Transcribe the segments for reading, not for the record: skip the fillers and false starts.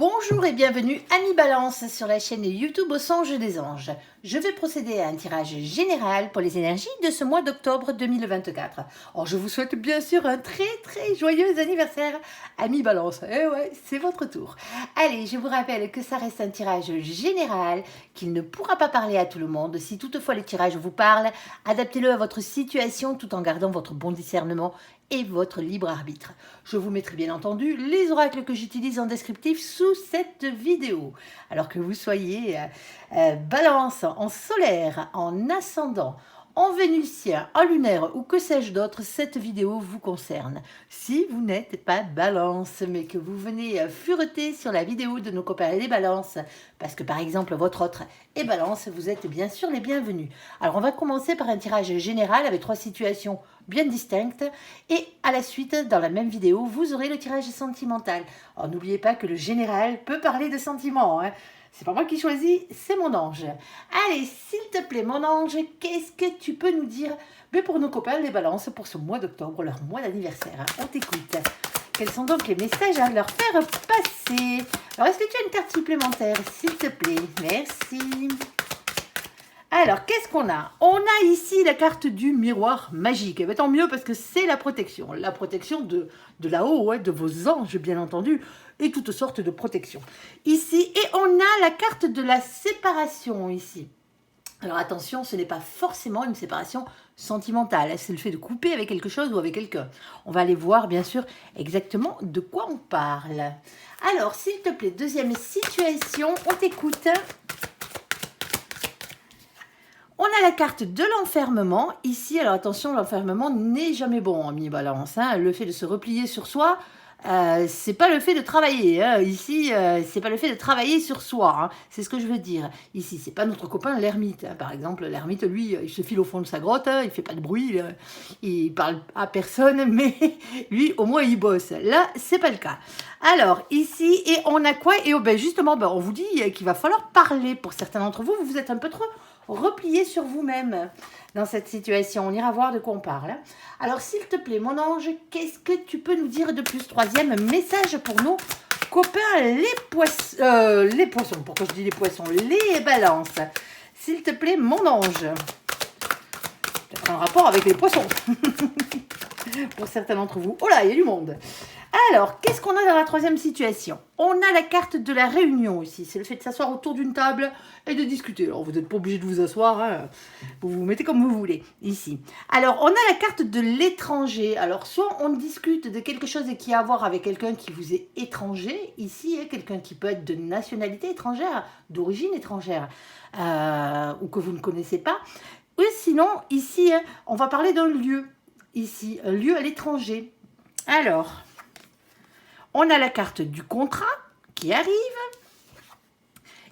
Bonjour et bienvenue Annie Balance sur la chaîne YouTube Au Songe des Anges. Je vais procéder à un tirage général pour les énergies de ce mois d'octobre 2024. Alors je vous souhaite bien sûr un très joyeux anniversaire Annie Balance. Eh ouais, c'est votre tour. Allez, je vous rappelle que ça reste un tirage général, qu'il ne pourra pas parler à tout le monde. Si toutefois le tirage vous parle, adaptez-le à votre situation tout en gardant votre bon discernement et votre libre arbitre. Je vous mettrai bien entendu les oracles que j'utilise en descriptif sous cette vidéo. Alors que vous soyez balance, en solaire, en ascendant, en vénusien, en lunaire ou que sais-je d'autre, cette vidéo vous concerne. Si vous n'êtes pas balance, mais que vous venez fureter sur la vidéo de nos copains les balances, parce que par exemple votre autre est balance, vous êtes bien sûr les bienvenus. Alors on va commencer par un tirage général avec 3 situations bien distinctes et à la suite, dans la même vidéo, vous aurez le tirage sentimental. Alors n'oubliez pas que le général peut parler de sentiments, hein. C'est pas moi qui choisis, c'est mon ange. Allez, s'il te plaît, mon ange, qu'est-ce que tu peux nous dire pour nos copains les balances pour ce mois d'octobre, leur mois d'anniversaire? On t'écoute. Quels sont donc les messages à leur faire passer? Alors, est-ce que tu as une carte supplémentaire, s'il te plaît? Merci. Alors, qu'est-ce qu'on a? On a ici la carte du miroir magique. Et bien, tant mieux parce que c'est la protection. La protection de là-haut, ouais, de vos anges, bien entendu, et toutes sortes de protections. Ici, et on a la carte de la séparation ici. Alors attention, ce n'est pas forcément une séparation sentimentale. C'est le fait de couper avec quelque chose ou avec quelqu'un. On va aller voir, bien sûr, exactement de quoi on parle. Alors, s'il te plaît, deuxième situation, on t'écoute. On a la carte de l'enfermement ici. Alors attention, l'enfermement n'est jamais bon en mi-balance, hein. Le fait de se replier sur soi, c'est pas le fait de travailler, hein. Ici, c'est pas le fait de travailler sur soi, hein. C'est ce que je veux dire. Ici, c'est pas notre copain l'ermite, hein. Par exemple, l'ermite, lui, il se file au fond de sa grotte, hein. Il fait pas de bruit, il parle à personne, mais lui, au moins, il bosse. Là, c'est pas le cas. Alors, ici, et on a quoi? Et justement, on vous dit qu'il va falloir parler. Pour certains d'entre vous, vous êtes un peu trop replié sur vous-même dans cette situation. On ira voir de quoi on parle. Alors, s'il te plaît, mon ange, qu'est-ce que tu peux nous dire de plus? Troisième message pour nos copains, les poissons. Pourquoi je dis les poissons? Les balances. S'il te plaît, mon ange. Peut-être un rapport avec les poissons. Pour certains d'entre vous. Oh là, il y a du monde. Alors, qu'est-ce qu'on a dans la troisième situation? On a la carte de la réunion ici. C'est le fait de s'asseoir autour d'une table et de discuter. Alors, vous n'êtes pas obligé de vous asseoir, hein. Vous vous mettez comme vous voulez, ici. Alors, on a la carte de l'étranger. Alors, soit on discute de quelque chose qui a à voir avec quelqu'un qui vous est étranger. Ici, hein, quelqu'un qui peut être de nationalité étrangère, d'origine étrangère, ou que vous ne connaissez pas. Ou sinon, ici, hein, on va parler d'un lieu. Ici, un lieu à l'étranger. Alors, on a la carte du contrat qui arrive.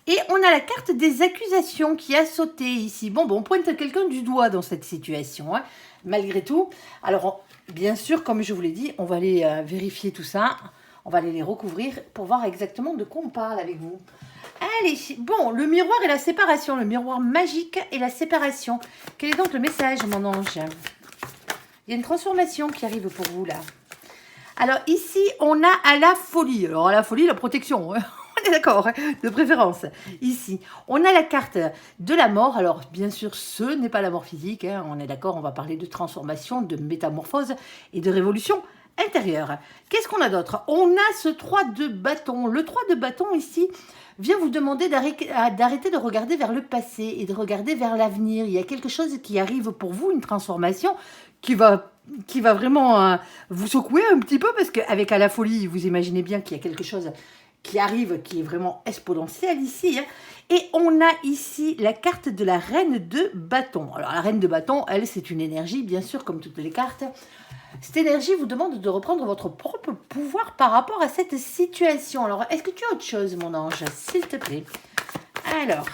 Et on a la carte des accusations qui a sauté ici. Bon, on pointe quelqu'un du doigt dans cette situation, hein, malgré tout. Alors, bien sûr, comme je vous l'ai dit, on va aller vérifier tout ça. On va aller les recouvrir pour voir exactement de quoi on parle avec vous. Allez, bon, le miroir et la séparation. Le miroir magique et la séparation. Quel est donc le message, mon ange? Il y a une transformation qui arrive pour vous, là. Alors, ici, on a à la folie. Alors, à la folie, la protection, hein. On est d'accord, hein, de préférence. Ici, on a la carte de la mort. Alors, bien sûr, ce n'est pas la mort physique, hein. On est d'accord, on va parler de transformation, de métamorphose et de révolution intérieure. Qu'est-ce qu'on a d'autre? On a ce 3 de bâton. Le 3 de bâton, ici, vient vous demander d'arrêter de regarder vers le passé et de regarder vers l'avenir. Il y a quelque chose qui arrive pour vous, une transformation qui va vraiment vous secouer un petit peu, parce qu'avec à la folie, vous imaginez bien qu'il y a quelque chose qui arrive, qui est vraiment exponentiel ici, hein. Et on a ici la carte de la reine de bâton. Alors la reine de bâton, elle, c'est une énergie, bien sûr, comme toutes les cartes. Cette énergie vous demande de reprendre votre propre pouvoir par rapport à cette situation. Alors, est-ce que tu as autre chose, mon ange, s'il te plaît? Alors,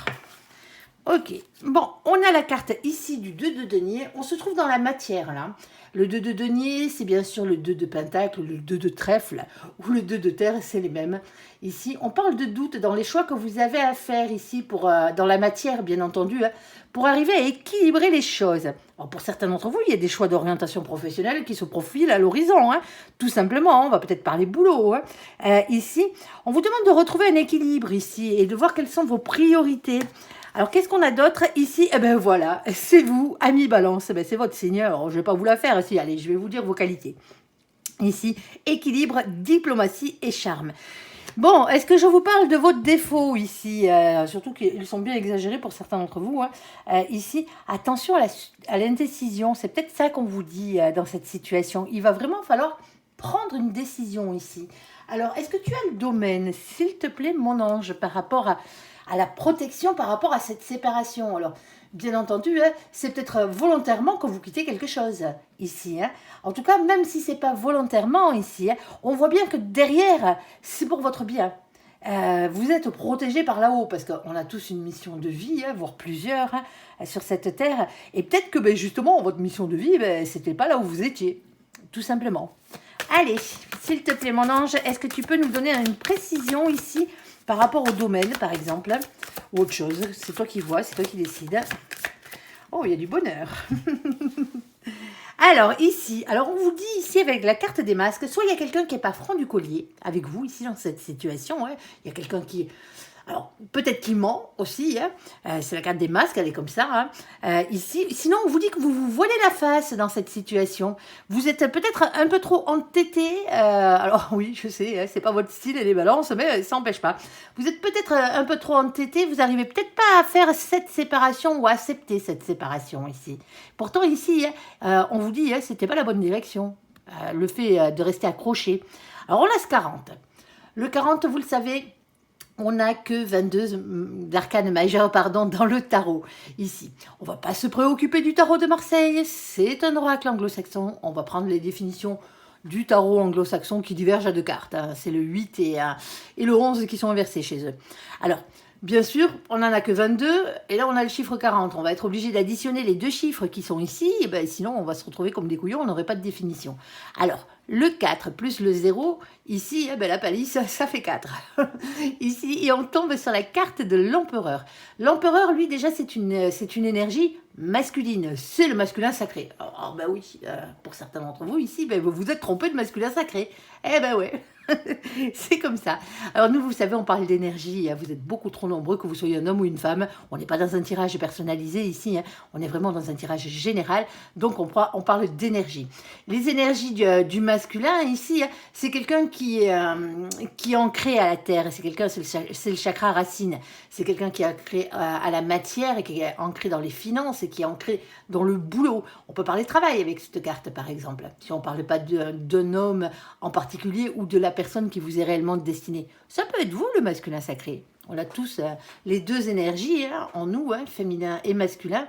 Ok, bon, on a la carte ici du 2 de denier, on se trouve dans la matière là. Le 2 de denier, c'est bien sûr le 2 de pentacle, le 2 de trèfle ou le 2 de terre, c'est les mêmes. Ici, on parle de doute dans les choix que vous avez à faire ici, dans la matière bien entendu, hein, pour arriver à équilibrer les choses. Alors, pour certains d'entre vous, il y a des choix d'orientation professionnelle qui se profilent à l'horizon, hein, tout simplement, on va peut-être parler boulot. Hein. Ici, on vous demande de retrouver un équilibre ici et de voir quelles sont vos priorités. Alors, qu'est-ce qu'on a d'autre ici? Eh bien, voilà, c'est vous, ami Balance. Eh ben, c'est votre seigneur. Je ne vais pas vous la faire ici. Allez, je vais vous dire vos qualités. Ici, équilibre, diplomatie et charme. Bon, est-ce que je vous parle de vos défauts ici? Surtout qu'ils sont bien exagérés pour certains d'entre vous. Hein. Ici, attention à l'indécision. C'est peut-être ça qu'on vous dit dans cette situation. Il va vraiment falloir prendre une décision ici. Alors, est-ce que tu as le domaine, s'il te plaît, mon ange, par rapport à la protection, par rapport à cette séparation? Alors, bien entendu, hein, c'est peut-être volontairement que vous quittez quelque chose ici. Hein. En tout cas, même si ce n'est pas volontairement ici, hein, on voit bien que derrière, c'est pour votre bien. Vous êtes protégé par là-haut, parce qu'on a tous une mission de vie, hein, voire plusieurs, hein, sur cette terre. Et peut-être que ben, justement, votre mission de vie, ben, ce n'était pas là où vous étiez, tout simplement. Allez, s'il te plaît, mon ange, est-ce que tu peux nous donner une précision ici par rapport au domaine, par exemple, ou autre chose? C'est toi qui vois, c'est toi qui décides. Oh, il y a du bonheur. Alors, ici, on vous dit ici avec la carte des masques, soit il y a quelqu'un qui n'est pas franc du collier avec vous, ici, dans cette situation. Hein. Il y a quelqu'un qui... Alors, peut-être qu'il ment aussi, hein. C'est la carte des masques, elle est comme ça. Hein. Ici, sinon, on vous dit que vous vous voilez la face dans cette situation. Vous êtes peut-être un peu trop entêté. Alors oui, je sais, hein, c'est pas votre style et les balances, mais ça n'empêche pas. Vous êtes peut-être un peu trop entêté, vous n'arrivez peut-être pas à faire cette séparation ou à accepter cette séparation ici. Pourtant, ici, on vous dit, c'était pas la bonne direction. Le fait de rester accroché. Alors, on a ce 40. Le 40, vous le savez... On n'a que 22 d'arcanes majeures dans le tarot, ici. On ne va pas se préoccuper du tarot de Marseille, c'est un oracle anglo-saxon. On va prendre les définitions du tarot anglo-saxon qui divergent à 2 cartes. Hein. C'est le 8 et le 11 qui sont inversés chez eux. Alors, bien sûr, on n'en a que 22, et là on a le chiffre 40. On va être obligé d'additionner les 2 chiffres qui sont ici, et ben, sinon on va se retrouver comme des couillons, on n'aurait pas de définition. Alors, le 4 plus le 0, ici, eh ben, la palisse, ça fait 4. Ici, et on tombe sur la carte de l'empereur. L'empereur, lui, déjà, c'est une énergie masculine. C'est le masculin sacré. Alors, ben oui, pour certains d'entre vous, ici, ben, vous vous êtes trompé de masculin sacré. Eh ben ouais. C'est comme ça. Alors nous, vous savez, on parle d'énergie. Vous êtes beaucoup trop nombreux, que vous soyez un homme ou une femme. On n'est pas dans un tirage personnalisé ici. Hein. On est vraiment dans un tirage général. Donc on parle d'énergie. Les énergies du masculin ici, hein, c'est quelqu'un qui est ancré à la terre. C'est quelqu'un, c'est le chakra racine. C'est quelqu'un qui est ancré à la matière et qui est ancré dans les finances et qui est ancré dans le boulot. On peut parler travail avec cette carte, par exemple. Si on ne parle pas d'un homme en particulier ou de la personne qui vous est réellement destinée. Ça peut être vous, le masculin sacré. On a tous les 2 énergies hein, en nous, hein, féminin et masculin,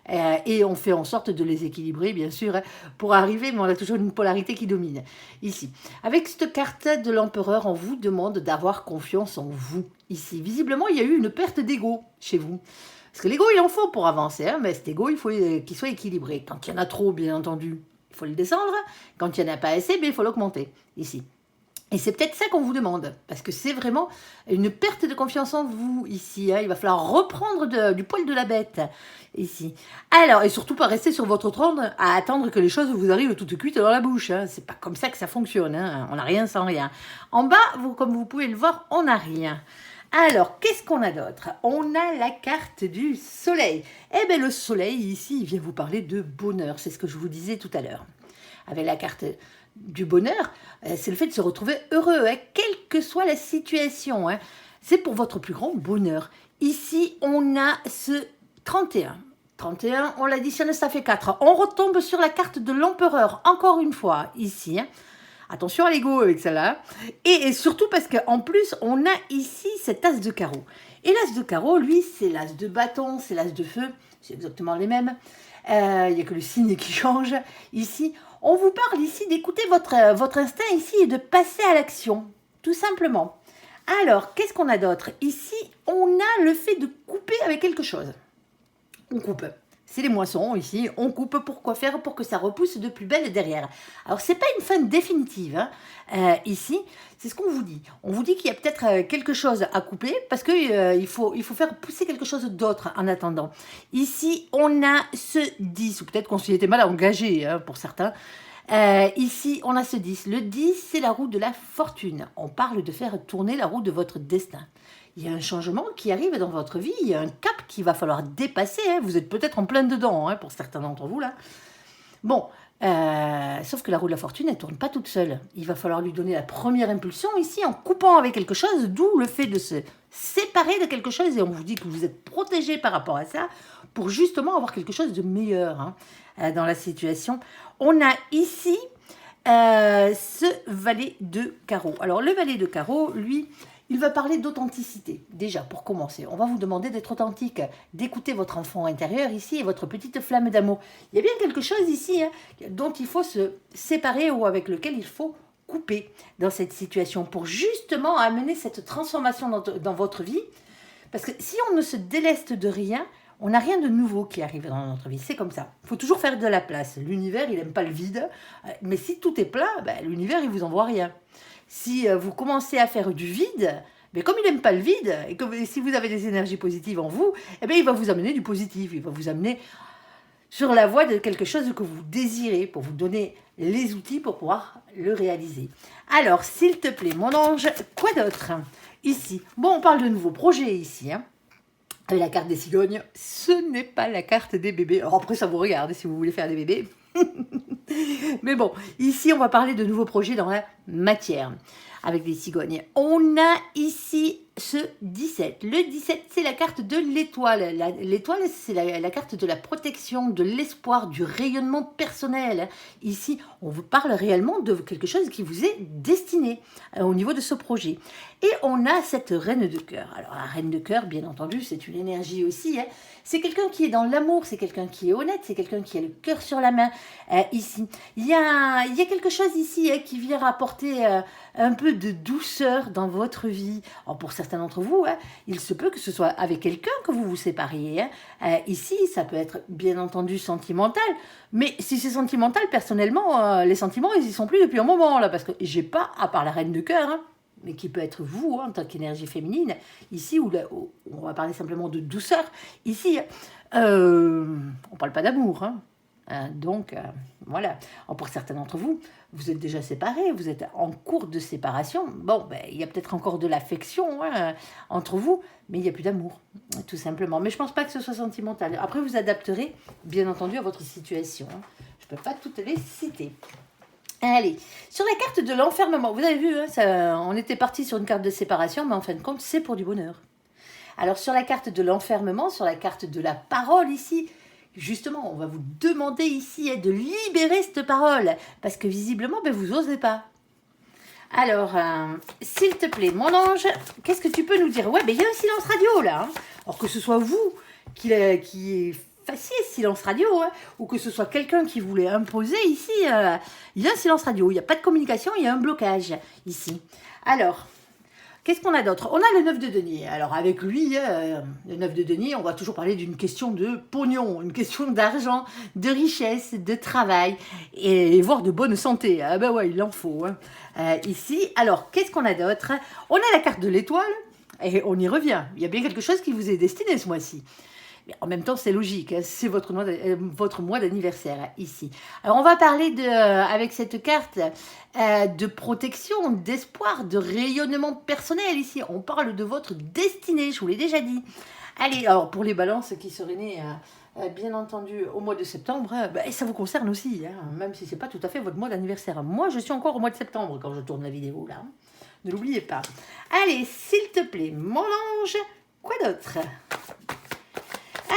et on fait en sorte de les équilibrer, bien sûr, hein, pour arriver, mais on a toujours une polarité qui domine. Ici, avec cette carte de l'empereur, on vous demande d'avoir confiance en vous. Ici, visiblement, il y a eu une perte d'ego chez vous. Parce que l'ego, il en faut pour avancer, hein, mais cet ego, il faut qu'il soit équilibré. Quand il y en a trop, bien entendu, il faut le descendre. Quand il n'y en a pas assez, il faut l'augmenter, ici. Et c'est peut-être ça qu'on vous demande, parce que c'est vraiment une perte de confiance en vous ici. Hein. Il va falloir reprendre du poil de la bête ici. Alors, et surtout pas rester sur votre trône à attendre que les choses vous arrivent toutes cuites dans la bouche. Hein. C'est pas comme ça que ça fonctionne. Hein. On n'a rien sans rien. En bas, comme vous pouvez le voir, on n'a rien. Alors, qu'est-ce qu'on a d'autre? On a la carte du soleil. Eh bien, le soleil, ici, il vient vous parler de bonheur. C'est ce que je vous disais tout à l'heure. Avec la carte du bonheur, c'est le fait de se retrouver heureux, hein, quelle que soit la situation. Hein. C'est pour votre plus grand bonheur. Ici, on a ce 31. 31, on l'additionne, ça fait 4. On retombe sur la carte de l'empereur, encore une fois, ici. Hein. Attention à l'ego avec celle-là. Et surtout parce qu'en plus, on a ici cet as de carreau. Et l'as de carreau, lui, c'est l'as de bâton, c'est l'as de feu. C'est exactement les mêmes. Il n'y a que le signe qui change. Ici, on vous parle ici d'écouter votre instinct ici et de passer à l'action. Tout simplement. Alors, qu'est-ce qu'on a d'autre? Ici, on a le fait de couper avec quelque chose. on coupe. C'est les moissons ici, on coupe. Pourquoi faire? Pour que ça repousse de plus belle derrière. Alors c'est pas une fin définitive hein. Ici, c'est ce qu'on vous dit. On vous dit qu'il y a peut-être quelque chose à couper parce que il faut faire pousser quelque chose d'autre en attendant. Ici, on a ce 10, ou peut-être qu'on s'y était mal engagé hein, pour certains. Ici, on a ce 10. Le 10, c'est la roue de la fortune. On parle de faire tourner la roue de votre destin. Il y a un changement qui arrive dans votre vie, il y a un cap qu'il va falloir dépasser. Hein. Vous êtes peut-être en plein dedans, hein, pour certains d'entre vous là. Bon, sauf que la roue de la fortune, elle ne tourne pas toute seule. Il va falloir lui donner la première impulsion ici en coupant avec quelque chose, d'où le fait de se séparer de quelque chose. Et on vous dit que vous êtes protégé par rapport à ça pour justement avoir quelque chose de meilleur hein, dans la situation. On a ici ce valet de carreau. Alors le valet de carreau, lui... il va parler d'authenticité. Déjà, pour commencer, on va vous demander d'être authentique, d'écouter votre enfant intérieur ici et votre petite flamme d'amour. Il y a bien quelque chose ici hein, dont il faut se séparer ou avec lequel il faut couper dans cette situation pour justement amener cette transformation dans votre vie. Parce que si on ne se déleste de rien, on n'a rien de nouveau qui arrive dans notre vie. C'est comme ça. Il faut toujours faire de la place. L'univers, il n'aime pas le vide. Mais si tout est plein, ben, l'univers, il ne vous envoie rien. Si vous commencez à faire du vide, mais comme il n'aime pas le vide, et que si vous avez des énergies positives en vous, eh bien, il va vous amener du positif, il va vous amener sur la voie de quelque chose que vous désirez, pour vous donner les outils pour pouvoir le réaliser. Alors, s'il te plaît, mon ange, quoi d'autre ici? Bon, on parle de nouveaux projets ici, hein. Et la carte des cigognes, ce n'est pas la carte des bébés. Alors après, ça vous regarde si vous voulez faire des bébés. Mais bon, ici, on va parler de nouveaux projets dans la matière avec des cigognes. On a ici ce 17. Le 17, c'est la carte de l'étoile. L'étoile, c'est la carte de la protection, de l'espoir, du rayonnement personnel. Ici, on vous parle réellement de quelque chose qui vous est destiné au niveau de ce projet. Et on a cette reine de cœur. Alors, la reine de cœur, bien entendu, c'est une énergie aussi. Hein. C'est quelqu'un qui est dans l'amour, c'est quelqu'un qui est honnête, c'est quelqu'un qui a le cœur sur la main. Ici, il y a quelque chose ici hein, qui vient apporter un peu de douceur dans votre vie. Alors, pour certains d'entre vous, hein, il se peut que ce soit avec quelqu'un que vous vous sépariez. Hein. Ici, ça peut être bien entendu sentimental, mais si c'est sentimental, personnellement, les sentiments, ils y sont plus depuis un moment, là, parce que j'ai pas, à part la reine de cœur, hein, mais qui peut être vous, hein, en tant qu'énergie féminine, ici, où on va parler simplement de douceur, ici, on parle pas d'amour, hein. Donc, voilà. Alors, pour certains d'entre vous, vous êtes déjà séparés, vous êtes en cours de séparation. Bon, ben, il y a peut-être encore de l'affection hein, entre vous, mais il n'y a plus d'amour, tout simplement. Mais je ne pense pas que ce soit sentimental. Après, vous adapterez, bien entendu, à votre situation. Hein. Je ne peux pas toutes les citer. Allez, sur la carte de l'enfermement, vous avez vu, hein, on était parti sur une carte de séparation, mais en fin de compte, c'est pour du bonheur. Alors, sur la carte de l'enfermement, sur la carte de la parole ici, justement, on va vous demander ici de libérer cette parole, parce que visiblement, ben, vous n'osez pas. Alors, s'il te plaît, mon ange, qu'est-ce que tu peux nous dire? Ouais, ben, il y a un silence radio, là. Hein. Alors que ce soit vous qui fassiez silence radio, hein, ou que ce soit quelqu'un qui voulait imposer ici, il y a un silence radio, il n'y a pas de communication, il y a un blocage ici. Alors... qu'est-ce qu'on a d'autre? On a le 9 de denier. Alors avec lui, le 9 de denier, on va toujours parler d'une question de pognon, une question d'argent, de richesse, de travail, et voire de bonne santé. Ah ben ouais, il en faut. Hein. Ici, alors qu'est-ce qu'on a d'autre? On a la carte de l'étoile, et on y revient. Il y a bien quelque chose qui vous est destiné ce mois-ci. Mais en même temps, c'est logique, hein, c'est votre mois d'anniversaire ici. Alors, on va parler avec cette carte de protection, d'espoir, de rayonnement personnel ici. On parle de votre destinée, je vous l'ai déjà dit. Allez, alors pour les balances qui seraient nées, bien entendu, au mois de septembre, bah, ça vous concerne aussi, hein, même si ce n'est pas tout à fait votre mois d'anniversaire. Moi, je suis encore au mois de septembre quand je tourne la vidéo, là. Hein. Ne l'oubliez pas. Allez, s'il te plaît, mon ange, quoi d'autre ?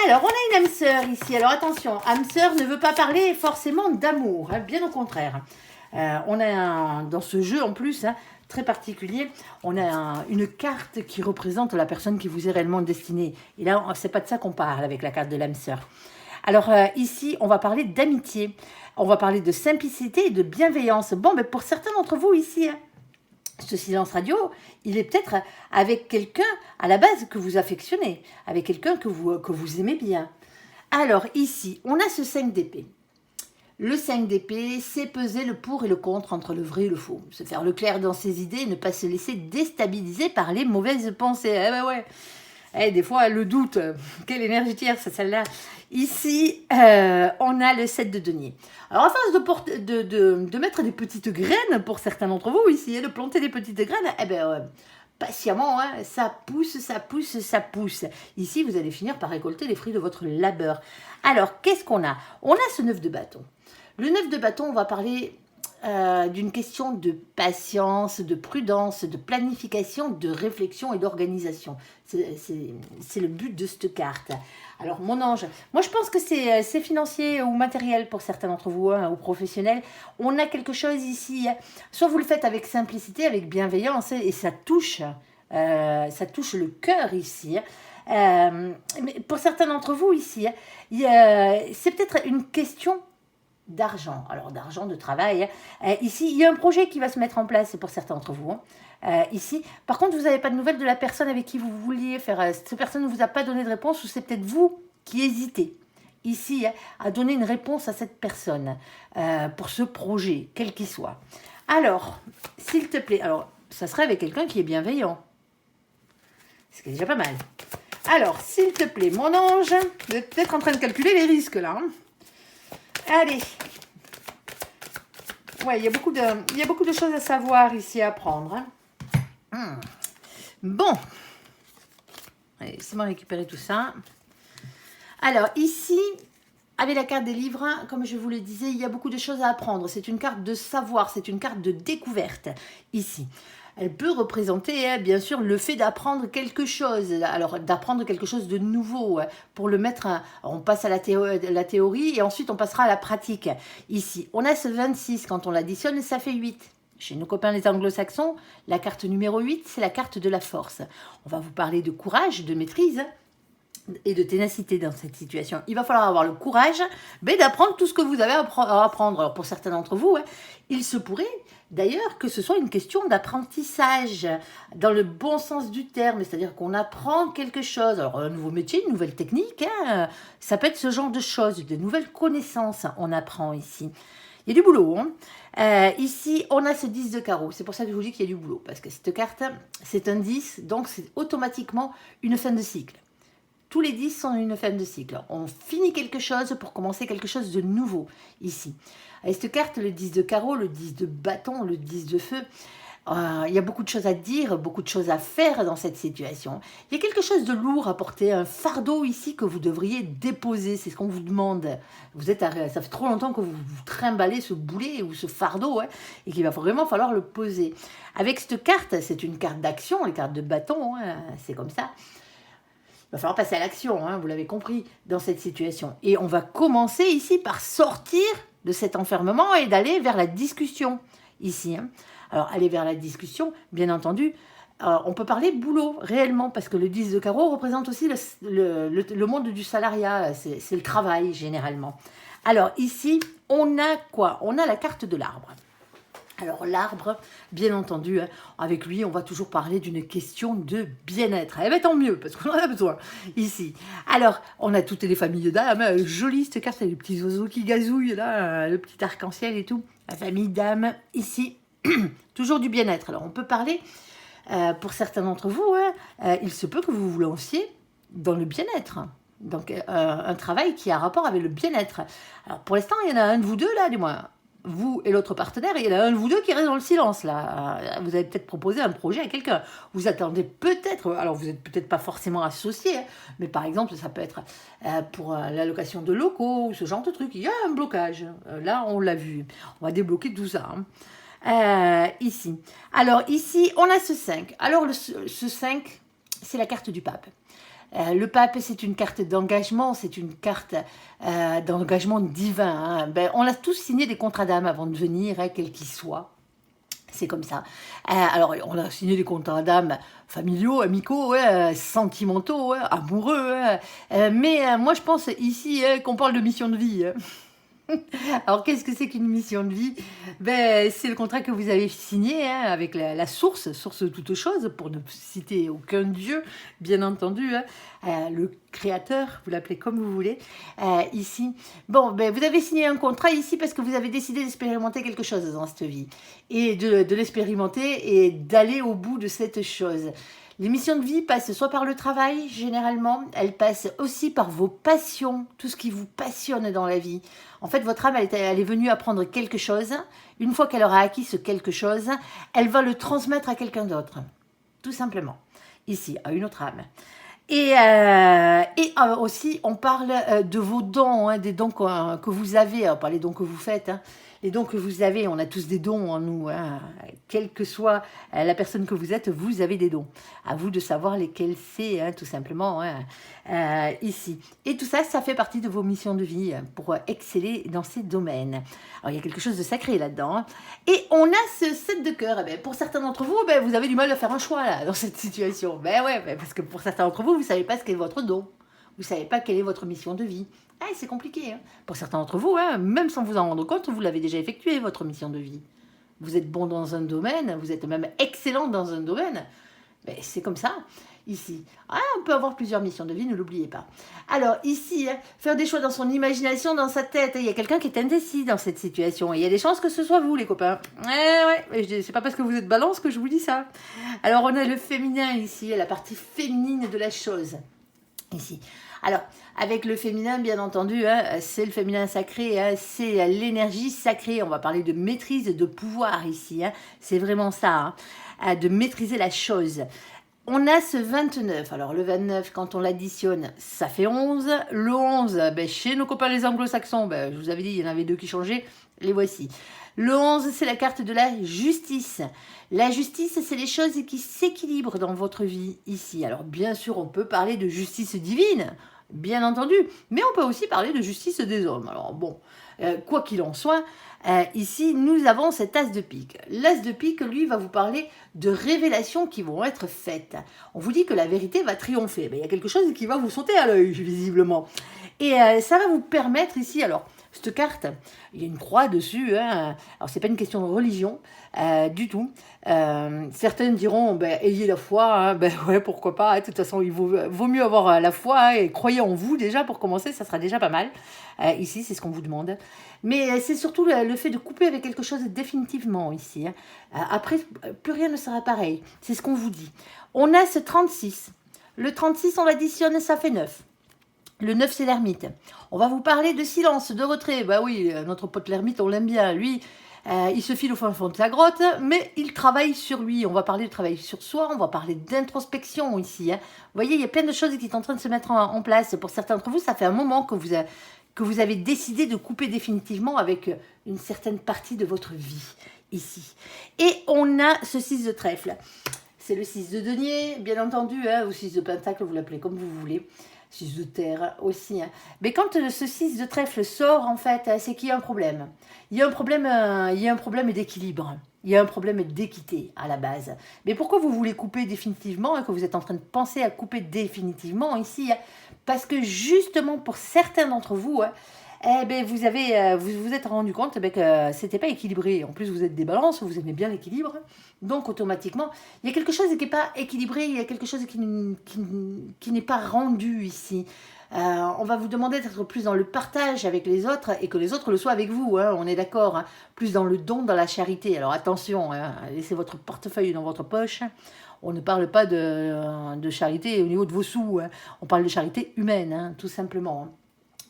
Alors, on a une âme sœur ici. Alors, attention, âme sœur ne veut pas parler forcément d'amour, hein, bien au contraire. On a dans ce jeu, en plus, hein, très particulier, on a une carte qui représente la personne qui vous est réellement destinée. Et là, c'est pas de ça qu'on parle avec la carte de l'âme sœur. Alors, ici, on va parler d'amitié. On va parler de simplicité et de bienveillance. Bon, mais pour certains d'entre vous ici, hein, ce silence radio, il est peut-être avec quelqu'un à la base que vous affectionnez, avec quelqu'un que vous aimez bien. Alors, ici, on a ce 5 d'épée. Le 5 d'épée, c'est peser le pour et le contre entre le vrai et le faux. Se faire le clair dans ses idées et ne pas se laisser déstabiliser par les mauvaises pensées. Eh ben ouais. Des fois, le doute, quelle énergie tire, c'est celle-là. Ici, on a le 7 de denier. Alors, à force de mettre des petites graines, pour certains d'entre vous, ici, de planter des petites graines, patiemment, ça pousse, ça pousse, ça pousse. Ici, vous allez finir par récolter les fruits de votre labeur. Alors, qu'est-ce qu'on a? On a ce 9 de bâton. Le 9 de bâton, on va parler d'une question de patience, de prudence, de planification, de réflexion et d'organisation. C'est le but de cette carte. Alors, mon ange, moi je pense que c'est financier ou matériel pour certains d'entre vous, ou professionnel. On a quelque chose ici, soit vous le faites avec simplicité, avec bienveillance, et ça touche le cœur ici. Mais pour certains d'entre vous ici, c'est peut-être une question d'argent. Alors, d'argent, de travail. Ici, il y a un projet qui va se mettre en place pour certains d'entre vous. Ici, par contre, vous n'avez pas de nouvelles de la personne avec qui vous vouliez faire. Cette personne ne vous a pas donné de réponse ou c'est peut-être vous qui hésitez. Ici, à donner une réponse à cette personne pour ce projet, quel qu'il soit. Alors, s'il te plaît, alors, ça serait avec quelqu'un qui est bienveillant. Ce qui est déjà pas mal. Alors, s'il te plaît, mon ange, vous êtes peut-être en train de calculer les risques là. Allez. Ouais, il y a beaucoup de choses à savoir ici, à apprendre. Bon. Allez, laissez-moi récupérer tout ça. Alors, ici, avec la carte des livres, comme je vous le disais, il y a beaucoup de choses à apprendre. C'est une carte de savoir, c'est une carte de découverte, ici. Elle peut représenter, bien sûr, le fait d'apprendre quelque chose. Alors, d'apprendre quelque chose de nouveau. Pour le mettre, on passe à la théorie et ensuite on passera à la pratique. Ici, on a ce 26. Quand on l'additionne, ça fait 8. Chez nos copains les anglo-saxons, la carte numéro 8, c'est la carte de la force. On va vous parler de courage, de maîtrise et de ténacité dans cette situation. Il va falloir avoir le courage d'apprendre tout ce que vous avez à apprendre. Alors pour certains d'entre vous, il se pourrait d'ailleurs que ce soit une question d'apprentissage dans le bon sens du terme, c'est-à-dire qu'on apprend quelque chose. Alors un nouveau métier, une nouvelle technique, ça peut être ce genre de choses, de nouvelles connaissances on apprend ici. Il y a du boulot. Ici, on a ce 10 de carreau. C'est pour ça que je vous dis qu'il y a du boulot. Parce que cette carte, c'est un 10, donc c'est automatiquement une fin de cycle. Tous les 10 sont une fin de cycle. On finit quelque chose pour commencer quelque chose de nouveau ici. Avec cette carte, le 10 de carreau, le 10 de bâton, le 10 de feu, il y a beaucoup de choses à dire, beaucoup de choses à faire dans cette situation. Il y a quelque chose de lourd à porter, un fardeau ici que vous devriez déposer. C'est ce qu'on vous demande. Ça fait trop longtemps que vous trimballez ce boulet ou ce fardeau et qu'il va vraiment falloir le poser. Avec cette carte, c'est une carte d'action, les cartes de bâton, c'est comme ça. Il va falloir passer à l'action, vous l'avez compris, dans cette situation. Et on va commencer ici par sortir de cet enfermement et d'aller vers la discussion, ici. Alors, aller vers la discussion, bien entendu, on peut parler boulot, réellement, parce que le 10 de carreau représente aussi le monde du salariat, c'est le travail, généralement. Alors, ici, on a quoi? On a la carte de l'arbre. Alors l'arbre, bien entendu, avec lui, on va toujours parler d'une question de bien-être. Eh bien, tant mieux, parce qu'on en a besoin ici. Alors, on a toutes les familles d'âmes. Jolie cette carte, les petits oiseaux qui gazouillent, là, le petit arc-en-ciel et tout. La famille d'âmes, ici, toujours du bien-être. Alors, on peut parler, pour certains d'entre vous, il se peut que vous vous lanciez dans le bien-être. Donc, un travail qui a rapport avec le bien-être. Alors, pour l'instant, il y en a un de vous deux, là, du moins. Vous et l'autre partenaire, il y en a un de vous deux qui reste dans le silence, là. Vous avez peut-être proposé un projet à quelqu'un. Vous attendez peut-être, alors vous n'êtes peut-être pas forcément associé, mais par exemple, ça peut être pour l'allocation de locaux, ou ce genre de truc. Il y a un blocage. Là, on l'a vu. On va débloquer tout ça. Ici. Alors, ici, on a ce 5. Alors, ce 5, c'est la carte du pape. Le pape, c'est une carte d'engagement, c'est une carte d'engagement divin. On a tous signé des contrats d'âme avant de venir, quels qu'ils soient. C'est comme ça. Alors, on a signé des contrats d'âme familiaux, amicaux, sentimentaux, amoureux. Mais moi, je pense ici qu'on parle de mission de vie. Alors, qu'est-ce que c'est qu'une mission de vie? Ben, c'est le contrat que vous avez signé hein, avec la source, source de toute chose, pour ne citer aucun dieu, bien entendu, hein, le créateur, vous l'appelez comme vous voulez, ici. Bon, ben, vous avez signé un contrat ici parce que vous avez décidé d'expérimenter quelque chose dans cette vie, et de l'expérimenter et d'aller au bout de cette chose. Les missions de vie passent soit par le travail, généralement, elles passent aussi par vos passions, tout ce qui vous passionne dans la vie. En fait, votre âme, elle est venue apprendre quelque chose. Une fois qu'elle aura acquis ce quelque chose, elle va le transmettre à quelqu'un d'autre, tout simplement, ici, à une autre âme. Et aussi, on parle de vos dons, hein, des dons que vous avez, pas les dons que vous faites, hein, les dons que vous avez, on a tous des dons en nous, hein, quelle que soit la personne que vous êtes, vous avez des dons. À vous de savoir lesquels c'est, hein, tout simplement, hein, ici. Et tout ça, ça fait partie de vos missions de vie pour exceller dans ces domaines. Alors, il y a quelque chose de sacré là-dedans. Hein. Et on a ce 7 de cœur. Eh bien, pour certains d'entre vous, vous avez du mal à faire un choix là, dans cette situation. Ben ouais, parce que pour certains d'entre vous, vous ne savez pas ce qu'est votre don. Vous ne savez pas quelle est votre mission de vie. Ah, c'est compliqué. Hein. Pour certains d'entre vous, hein, même sans vous en rendre compte, vous l'avez déjà effectué, votre mission de vie. Vous êtes bon dans un domaine, vous êtes même excellent dans un domaine. Ben, c'est comme ça, ici. Ah, on peut avoir plusieurs missions de vie, ne l'oubliez pas. Alors, ici, hein, faire des choix dans son imagination, dans sa tête. Il y a quelqu'un qui est indécis dans cette situation. Et il y a des chances que ce soit vous, les copains. Ouais, c'est pas parce que vous êtes balance que je vous dis ça. Alors, on a le féminin ici, la partie féminine de la chose. Ici. Alors, avec le féminin, bien entendu, hein, c'est le féminin sacré, hein, c'est l'énergie sacrée. On va parler de maîtrise, de pouvoir ici. Hein, c'est vraiment ça, hein, de maîtriser la chose. On a ce 29. Alors, le 29, quand on l'additionne, ça fait 11. Le 11, chez nos copains les anglo-saxons, je vous avais dit, il y en avait deux qui changeaient. Les voici. Le 11, c'est la carte de la justice. La justice, c'est les choses qui s'équilibrent dans votre vie ici. Alors, bien sûr, on peut parler de justice divine, bien entendu, mais on peut aussi parler de justice des hommes. Alors, bon, quoi qu'il en soit, ici, nous avons cet as de pique. L'as de pique, lui, va vous parler de révélations qui vont être faites. On vous dit que la vérité va triompher. Il y a quelque chose qui va vous sauter à l'œil, visiblement. Et ça va vous permettre ici, alors, cette carte, il y a une croix dessus. Hein. Alors, c'est pas une question de religion du tout. Certaines diront, ayez la foi. Hein. Ouais, pourquoi pas. Hein. De toute façon, il vaut mieux avoir la foi hein, et croyez en vous déjà pour commencer. Ça sera déjà pas mal. Ici, c'est ce qu'on vous demande. Mais c'est surtout le fait de couper avec quelque chose définitivement ici. Hein. Après, plus rien ne sera pareil. C'est ce qu'on vous dit. On a ce 36. Le 36, on l'additionne, ça fait 9. Le 9, c'est l'ermite. On va vous parler de silence, de retrait. Bah oui, notre pote l'ermite, on l'aime bien. Lui, il se file au fond de sa grotte, mais il travaille sur lui. On va parler de travail sur soi, on va parler d'introspection ici. Hein. Vous voyez, il y a plein de choses qui sont en train de se mettre en place. Pour certains d'entre vous, ça fait un moment que vous avez décidé de couper définitivement avec une certaine partie de votre vie ici. Et on a ce 6 de trèfle. C'est le 6 de denier, bien entendu, hein, ou 6 de pentacle, vous l'appelez comme vous voulez. 6 de terre aussi. Hein. Mais quand ce 6 de trèfle sort, en fait, c'est qu'il y a un problème. Il y a un problème d'équilibre. Il y a un problème d'équité à la base. Mais pourquoi vous voulez couper définitivement et que vous êtes en train de penser à couper définitivement ici hein? Parce que justement, pour certains d'entre vous, hein, vous êtes rendu compte que c'était pas équilibré. En plus, vous êtes des balances, vous aimez bien l'équilibre. Donc, automatiquement, il y a quelque chose qui n'est pas équilibré, il y a quelque chose qui n'est pas rendu ici. On va vous demander d'être plus dans le partage avec les autres et que les autres le soient avec vous, hein, on est d'accord. Hein, plus dans le don, dans la charité. Alors, attention, hein, laissez votre portefeuille dans votre poche. On ne parle pas de charité au niveau de vos sous. Hein. On parle de charité humaine, hein, tout simplement. Hein.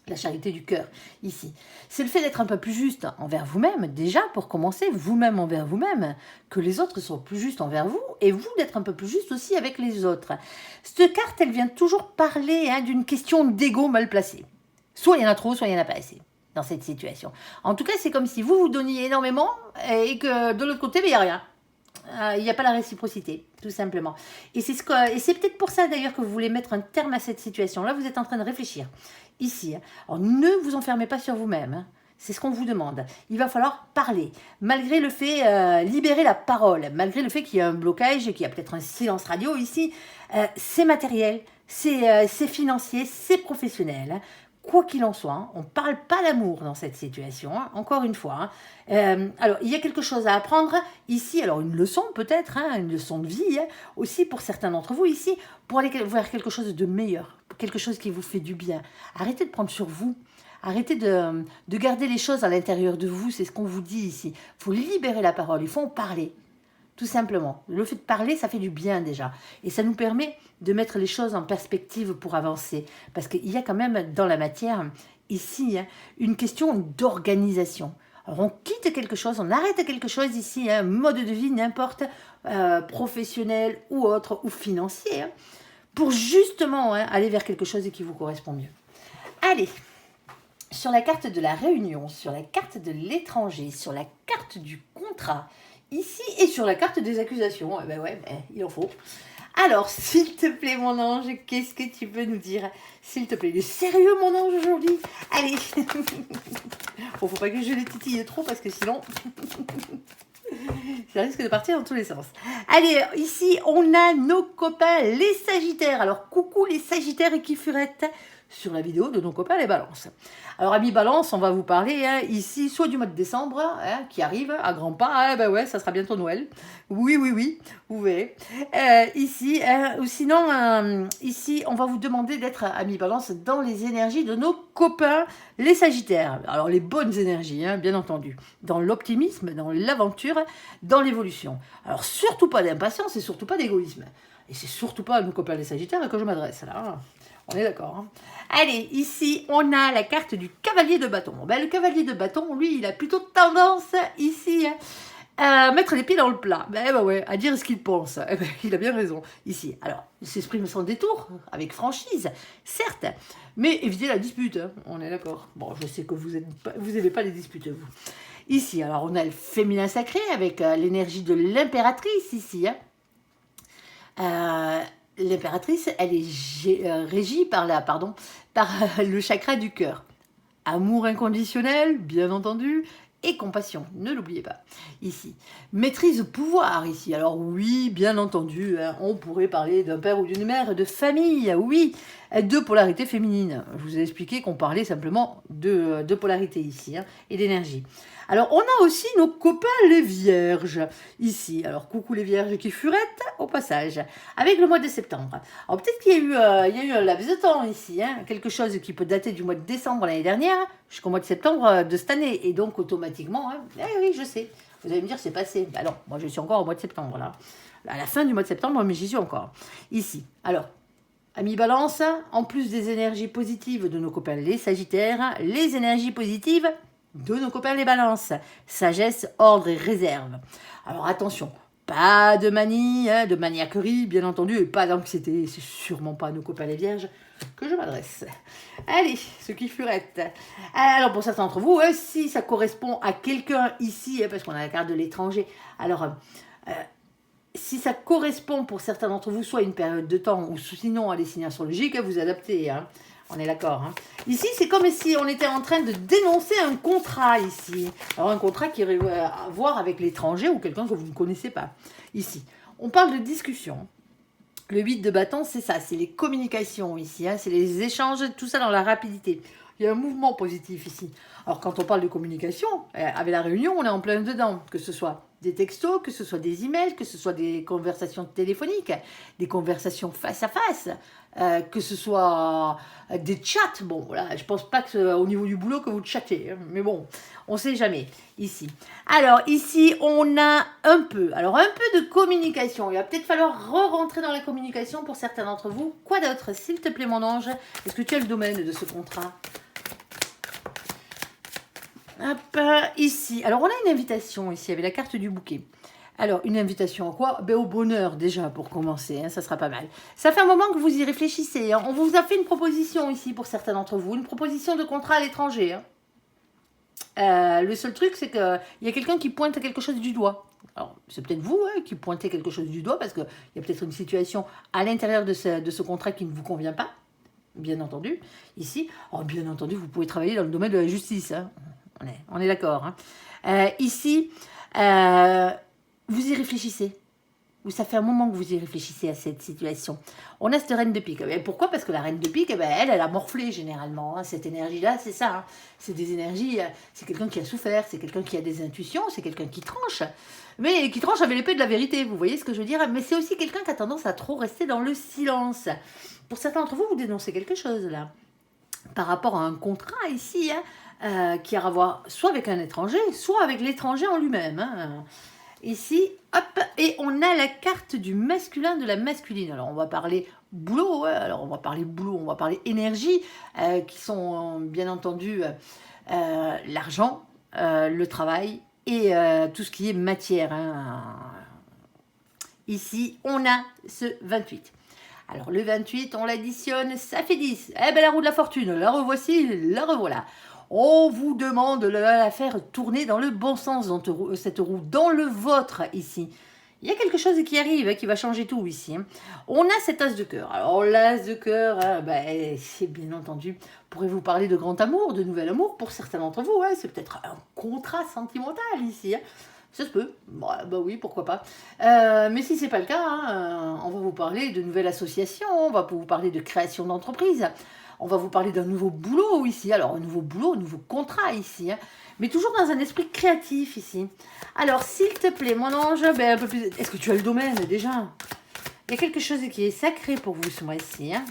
La charité du cœur, ici. C'est le fait d'être un peu plus juste envers vous-même, déjà, pour commencer, vous-même envers vous-même, que les autres soient plus justes envers vous, et vous d'être un peu plus juste aussi avec les autres. Cette carte, elle vient toujours parler hein, d'une question d'ego mal placée. Soit il y en a trop, soit il n'y en a pas assez dans cette situation. En tout cas, c'est comme si vous vous donniez énormément, et que de l'autre côté, il n'y a rien. Il n'y a pas la réciprocité, tout simplement. Et c'est peut-être pour ça d'ailleurs que vous voulez mettre un terme à cette situation. Là, vous êtes en train de réfléchir. Ici, alors ne vous enfermez pas sur vous-même. Hein. C'est ce qu'on vous demande. Il va falloir parler. Malgré le fait, libérer la parole. Malgré le fait qu'il y a un blocage et qu'il y a peut-être un silence radio ici. C'est matériel, c'est financier, c'est professionnel. Hein. quoi qu'il en soit, hein, on ne parle pas d'amour dans cette situation, hein, encore une fois. Hein. Alors, il y a quelque chose à apprendre ici, alors une leçon peut-être, hein, une leçon de vie, hein, aussi pour certains d'entre vous ici, pour aller vers quelque chose de meilleur, quelque chose qui vous fait du bien. Arrêtez de prendre sur vous. Arrêtez de garder les choses à l'intérieur de vous, c'est ce qu'on vous dit ici. Il faut libérer la parole, il faut en parler. Tout simplement. Le fait de parler, ça fait du bien déjà. Et ça nous permet de mettre les choses en perspective pour avancer. Parce qu'il y a quand même dans la matière, ici, hein, une question d'organisation. Alors on quitte quelque chose, on arrête quelque chose ici, un mode de vie, n'importe, professionnel ou autre, ou financier, hein, pour justement hein, aller vers quelque chose qui vous correspond mieux. Allez, sur la carte de la réunion, sur la carte de l'étranger, sur la carte du contrat, ici et sur la carte des accusations. Eh ben ouais, il en faut. Alors, s'il te plaît, mon ange, qu'est-ce que tu peux nous dire? S'il te plaît, il est sérieux, mon ange, aujourd'hui? Allez. Bon, faut pas que je les titille trop parce que sinon, ça risque de partir dans tous les sens. Allez, ici, on a nos copains, les Sagittaires. Alors, coucou les Sagittaires et qui furettent sur la vidéo de nos copains les Balances. Alors, amis Balance, on va vous parler hein, ici, soit du mois de décembre, hein, qui arrive à grands pas. Ah, ben ouais, ça sera bientôt Noël. Oui, oui, oui, vous verrez. Ici, ou sinon, ici, on va vous demander d'être, amis Balance, dans les énergies de nos copains, les Sagittaires. Alors, les bonnes énergies, hein, bien entendu. Dans l'optimisme, dans l'aventure, dans l'évolution. Alors, surtout pas d'impatience et surtout pas d'égoïsme. Et c'est surtout pas à nos copains les Sagittaires que je m'adresse, là. On est d'accord. Hein. Allez, ici, on a la carte du cavalier de bâton. Ben, le cavalier de bâton, lui, il a plutôt tendance, ici, à mettre les pieds dans le plat. Ben ouais, à dire ce qu'il pense. Eh ben, il a bien raison, ici. Alors, il s'exprime sans détour, avec franchise, certes, mais évitez la dispute, hein. On est d'accord. Bon, je sais que vous n'aimez pas les disputes, vous. Ici, alors, on a le féminin sacré, avec l'énergie de l'impératrice, ici, hein. L'impératrice, elle est régie par le chakra du cœur. Amour inconditionnel, bien entendu, et compassion, ne l'oubliez pas, ici. Maîtrise pouvoir, ici. Alors oui, bien entendu, hein, on pourrait parler d'un père ou d'une mère, de famille, oui, de polarité féminine. Je vous ai expliqué qu'on parlait simplement de polarité ici, hein, et d'énergie. Alors, on a aussi nos copains les vierges, ici. Alors, coucou les vierges qui furettent, au passage, avec le mois de septembre. Alors, peut-être qu'il y a eu un laps de temps ici, hein, quelque chose qui peut dater du mois de décembre l'année dernière jusqu'au mois de septembre de cette année. Et donc, automatiquement, hein, oui, je sais, vous allez me dire, c'est passé. Ben non, moi, je suis encore au mois de septembre, là. À la fin du mois de septembre, mais j'y suis encore. Ici. Alors, amis Balance, en plus des énergies positives de nos copains les Sagittaires, les énergies positives de nos copains les Balances. Sagesse, ordre et réserve. Alors attention, pas de manie, hein, de maniaquerie, bien entendu, et pas d'anxiété. C'est sûrement pas à nos copains les Vierges que je m'adresse. Allez, ceux qui furettent. Alors pour certains d'entre vous, si ça correspond à quelqu'un ici, parce qu'on a la carte de l'étranger, alors si ça correspond pour certains d'entre vous, soit à une période de temps, ou sinon à des signes astrologiques, vous adaptez, hein. On est d'accord. Hein. Ici, c'est comme si on était en train de dénoncer un contrat ici. Alors, un contrat qui aurait à voir avec l'étranger ou quelqu'un que vous ne connaissez pas. Ici, on parle de discussion. Le 8 de bâton, c'est ça, c'est les communications ici. Hein, c'est les échanges, tout ça dans la rapidité. Il y a un mouvement positif ici. Alors, quand on parle de communication, avec la réunion, on est en plein dedans. Que ce soit des textos, que ce soit des emails, que ce soit des conversations téléphoniques, des conversations face à face, que ce soit des chats. Bon, voilà, je pense pas que c'est au niveau du boulot que vous chattez, hein, mais bon, on sait jamais ici. Alors ici, on a un peu de communication. Il va peut-être falloir re-rentrer dans la communication pour certains d'entre vous. Quoi d'autre, s'il te plaît, mon ange? Est-ce que tu as le domaine de ce contrat? Hop, ici. Alors, on a une invitation ici avec la carte du bouquet. Alors, une invitation à quoi? Ben, au bonheur, déjà, pour commencer. Hein, ça sera pas mal. Ça fait un moment que vous y réfléchissez. Hein. On vous a fait une proposition ici pour certains d'entre vous. Une proposition de contrat à l'étranger. Hein. Le seul truc, c'est qu'il y a quelqu'un qui pointe quelque chose du doigt. Alors, c'est peut-être vous hein, qui pointez quelque chose du doigt parce qu'il y a peut-être une situation à l'intérieur de ce contrat qui ne vous convient pas. Bien entendu. Ici, bien entendu, vous pouvez travailler dans le domaine de la justice. Hein. On est d'accord. Hein. Ici, vous y réfléchissez. ou ça fait un moment que vous y réfléchissez à cette situation? On a cette reine de pique. Et pourquoi? Parce que la reine de pique, eh ben, elle a morflé généralement. Hein. Cette énergie-là, c'est ça. Hein. C'est des énergies, c'est quelqu'un qui a souffert, c'est quelqu'un qui a des intuitions, c'est quelqu'un qui tranche. Mais qui tranche avec l'épée de la vérité, vous voyez ce que je veux dire? Mais c'est aussi quelqu'un qui a tendance à trop rester dans le silence. Pour certains d'entre vous, vous dénoncez quelque chose là. Par rapport à un contrat ici, hein, qui a à voir soit avec un étranger, soit avec l'étranger en lui-même. Hein. Ici, hop, et on a la carte du masculin, de la masculine. Alors, on va parler boulot, ouais, alors on va parler boulot, on va parler énergie, qui sont bien entendu l'argent, le travail et tout ce qui est matière. Hein. Ici, on a ce 28. Alors, le 28, on l'additionne, ça fait 10. Eh bien, la roue de la fortune, la revoici, la revoilà. On vous demande de la faire tourner dans le bon sens, dans cette roue, dans le vôtre, ici. Il y a quelque chose qui arrive, qui va changer tout, ici. On a cet as de cœur. Alors, l'as de cœur, c'est bien entendu, pourrait-vous parler de grand amour, de nouvel amour, pour certains d'entre vous. Hein, c'est peut-être un contrat sentimental, ici. Hein. Ça se peut, bah oui, pourquoi pas. Mais si c'est pas le cas, hein, on va vous parler de nouvelles associations, on va vous parler de création d'entreprise, on va vous parler d'un nouveau boulot ici. Alors, un nouveau boulot, un nouveau contrat ici, hein, mais toujours dans un esprit créatif ici. Alors, s'il te plaît, mon ange, un peu plus. Est-ce que tu as le domaine déjà? Il y a quelque chose qui est sacré pour vous ce mois-ci. Hein.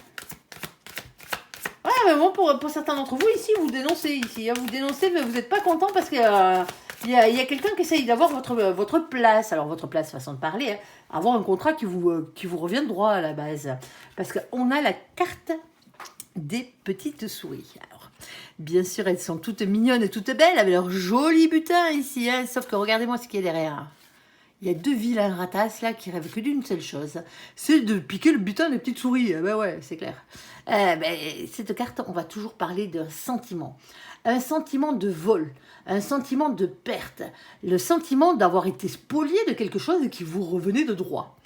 Ouais, mais bon, pour certains d'entre vous ici, vous dénoncez ici. Hein, vous dénoncez, mais vous n'êtes pas content parce que. Il y a quelqu'un qui essaye d'avoir votre place. Alors, votre place, façon de parler, hein, avoir un contrat qui vous revient de droit à la base. Parce qu'on a la carte des petites souris. Alors, bien sûr, elles sont toutes mignonnes et toutes belles avec leur joli butin ici. Hein, sauf que regardez-moi ce qu'il y a derrière. Il y a deux vilains ratasses là qui rêvent que d'une seule chose. C'est de piquer le butin des petites souris. Ben ouais, c'est clair. Cette carte, on va toujours parler d'un sentiment. Un sentiment de vol, un sentiment de perte, le sentiment d'avoir été spolié de quelque chose qui vous revenait de droit.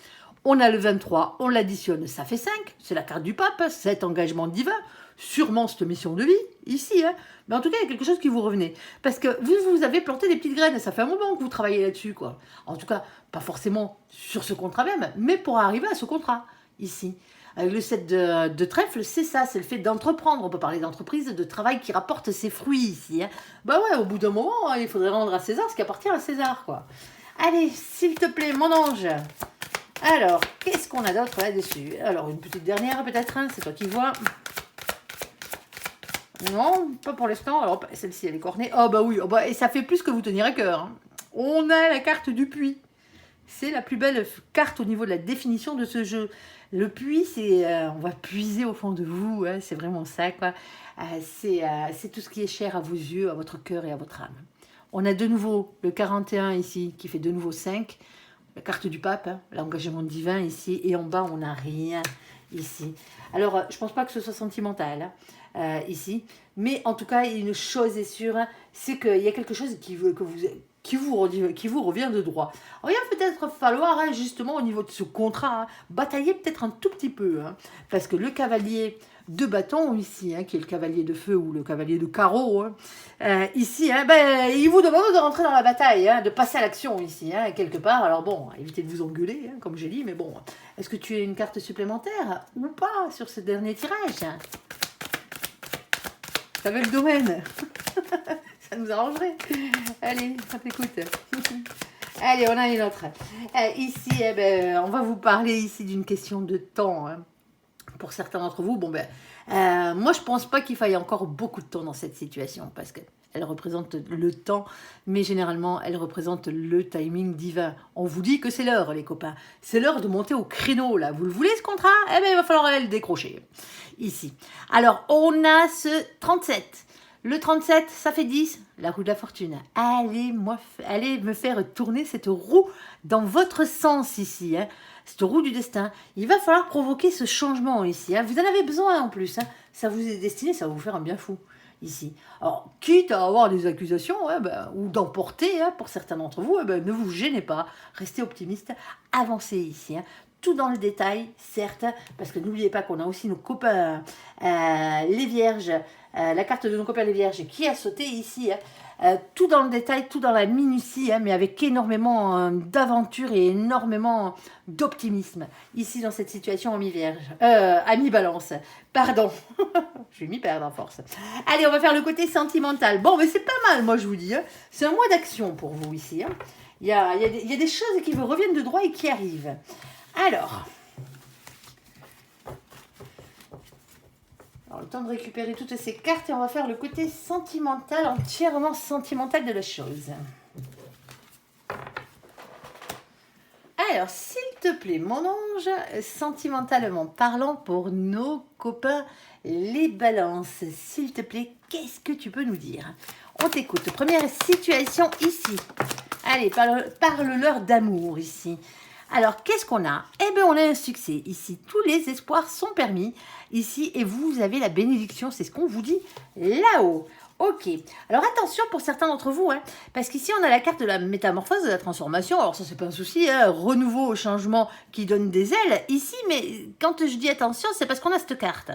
On a le 23, on l'additionne, ça fait 5, c'est la carte du pape, cet engagement divin, sûrement cette mission de vie, ici, hein. Mais en tout cas, il y a quelque chose qui vous revenait. Parce que vous avez planté des petites graines, ça fait un moment que vous travaillez là-dessus, quoi. En tout cas, pas forcément sur ce contrat même, mais pour arriver à ce contrat, ici. Avec le 7 de trèfle, c'est ça, c'est le fait d'entreprendre. On peut parler d'entreprise, de travail qui rapporte ses fruits ici. Hein. Bah ouais, au bout d'un moment, hein, il faudrait rendre à César ce qui appartient à César, quoi. Allez, s'il te plaît, mon ange. Alors, qu'est-ce qu'on a d'autre là-dessus? Alors, une petite dernière peut-être, hein, c'est toi qui vois. Non, pas pour l'instant. Alors, celle-ci, elle est cornée. Oh bah oui, oh bah, et ça fait plus que vous tenir à cœur. Hein. On a la carte du puits. C'est la plus belle carte au niveau de la définition de ce jeu. Le puits, c'est, on va puiser au fond de vous, hein, c'est vraiment ça, quoi. C'est tout ce qui est cher à vos yeux, à votre cœur et à votre âme. On a de nouveau le 41 ici, qui fait de nouveau 5. La carte du pape, hein, l'engagement divin ici. Et en bas, on n'a rien ici. Alors, je ne pense pas que ce soit sentimental, hein, ici. Mais en tout cas, une chose est sûre, hein, c'est qu'il y a quelque chose qui vous revient de droit. Alors, il va peut-être falloir, hein, justement, au niveau de ce contrat, hein, batailler peut-être un tout petit peu. Hein, parce que le cavalier de bâton, ici, hein, qui est le cavalier de feu ou le cavalier de carreau, hein, ici, hein, il vous demande de rentrer dans la bataille, hein, de passer à l'action, ici, hein, quelque part. Alors bon, évitez de vous engueuler, hein, comme j'ai dit, mais bon, est-ce que tu as une carte supplémentaire ou pas sur ce dernier tirage? Ça veut le domaine. Ça nous arrangerait. Allez, on t'écoute. Allez, on a une autre. Ici, on va vous parler ici d'une question de temps. Hein. Pour certains d'entre vous, moi, je pense pas qu'il faille encore beaucoup de temps dans cette situation parce qu'elle représente le temps, mais généralement, elle représente le timing divin. On vous dit que c'est l'heure, les copains. C'est l'heure de monter au créneau, là. Vous le voulez, ce contrat? Il va falloir le décrocher. Ici. Alors, on a ce 37. Le 37, ça fait 10, la roue de la fortune. Allez me faire tourner cette roue dans votre sens ici, hein. Cette roue du destin. Il va falloir provoquer ce changement ici. Hein. Vous en avez besoin en plus. Hein. Ça vous est destiné, ça va vous faire un bien fou ici. Alors, quitte à avoir des accusations ou d'emporter, hein, pour certains d'entre vous, ne vous gênez pas. Restez optimiste, avancez ici. Hein. Tout dans le détail, certes, parce que n'oubliez pas qu'on a aussi nos copains les vierges, la carte de nos copains les vierges qui a sauté ici. Hein. tout dans le détail, tout dans la minutie, hein, mais avec énormément d'aventure et énormément d'optimisme. Ici, dans cette situation, ami Vierge, ami Balance, pardon, je vais m'y perdre en force. Allez, on va faire le côté sentimental. Bon, mais c'est pas mal, moi je vous dis. Hein. C'est un mois d'action pour vous ici. Hein. Il y a des choses qui vous reviennent de droit et qui arrivent. Alors, le temps de récupérer toutes ces cartes et on va faire le côté sentimental, entièrement sentimental de la chose. Alors, s'il te plaît, mon ange, sentimentalement parlant pour nos copains les balances, s'il te plaît, qu'est-ce que tu peux nous dire? On t'écoute. Première situation ici. Allez, parle-leur d'amour ici. Alors, qu'est-ce qu'on a? Eh bien, on a un succès. Ici, tous les espoirs sont permis. Ici, et vous avez la bénédiction. C'est ce qu'on vous dit là-haut. Ok. Alors, attention pour certains d'entre vous. Hein, parce qu'ici, on a la carte de la métamorphose, de la transformation. Alors, ça, c'est pas un souci. Hein, renouveau, changement qui donne des ailes. Ici, mais quand je dis attention, c'est parce qu'on a cette carte.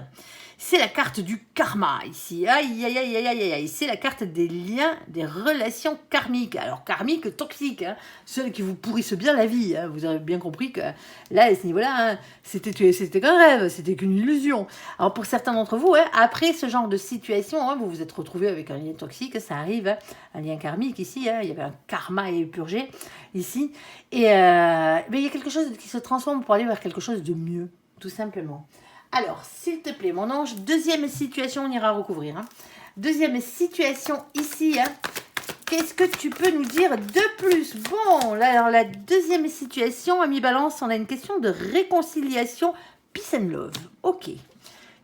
C'est la carte du karma ici. Aïe, aïe, aïe, aïe, aïe, aïe. C'est la carte des liens, des relations karmiques. Alors, karmiques, toxiques. Hein, celles qui vous pourrissent bien la vie. Hein. Vous avez bien compris que là, à ce niveau-là, hein, c'était qu'un rêve, c'était qu'une illusion. Alors, pour certains d'entre vous, hein, après ce genre de situation, hein, vous vous êtes retrouvés avec un lien toxique, ça arrive, hein, un lien karmique ici. Hein, il y avait un karma à épurger ici. Et mais il y a quelque chose qui se transforme pour aller vers quelque chose de mieux, tout simplement. Alors, s'il te plaît, mon ange, deuxième situation, on ira recouvrir. Hein. Deuxième situation ici. Hein. Qu'est-ce que tu peux nous dire de plus? Bon, là, alors la deuxième situation, ami Balance, on a une question de réconciliation, peace and love. Ok.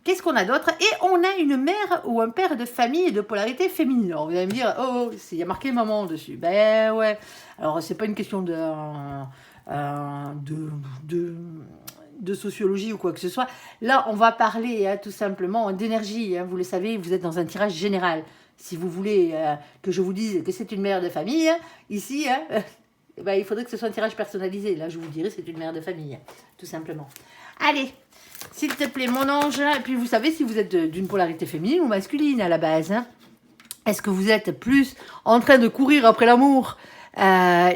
Qu'est-ce qu'on a d'autre? Et on a une mère ou un père de famille de polarité féminine. Alors, vous allez me dire, oh, il y a marqué maman dessus. Ben ouais. Alors, c'est pas une question de sociologie ou quoi que ce soit. Là, on va parler hein, tout simplement d'énergie. Hein. Vous le savez, vous êtes dans un tirage général. Si vous voulez que je vous dise que c'est une mère de famille, hein, ici, hein, ben, il faudrait que ce soit un tirage personnalisé. Là, je vous dirais c'est une mère de famille, tout simplement. Allez, s'il te plaît, mon ange. Et puis, vous savez si vous êtes d'une polarité féminine ou masculine à la base. Hein. Est-ce que vous êtes plus en train de courir après l'amour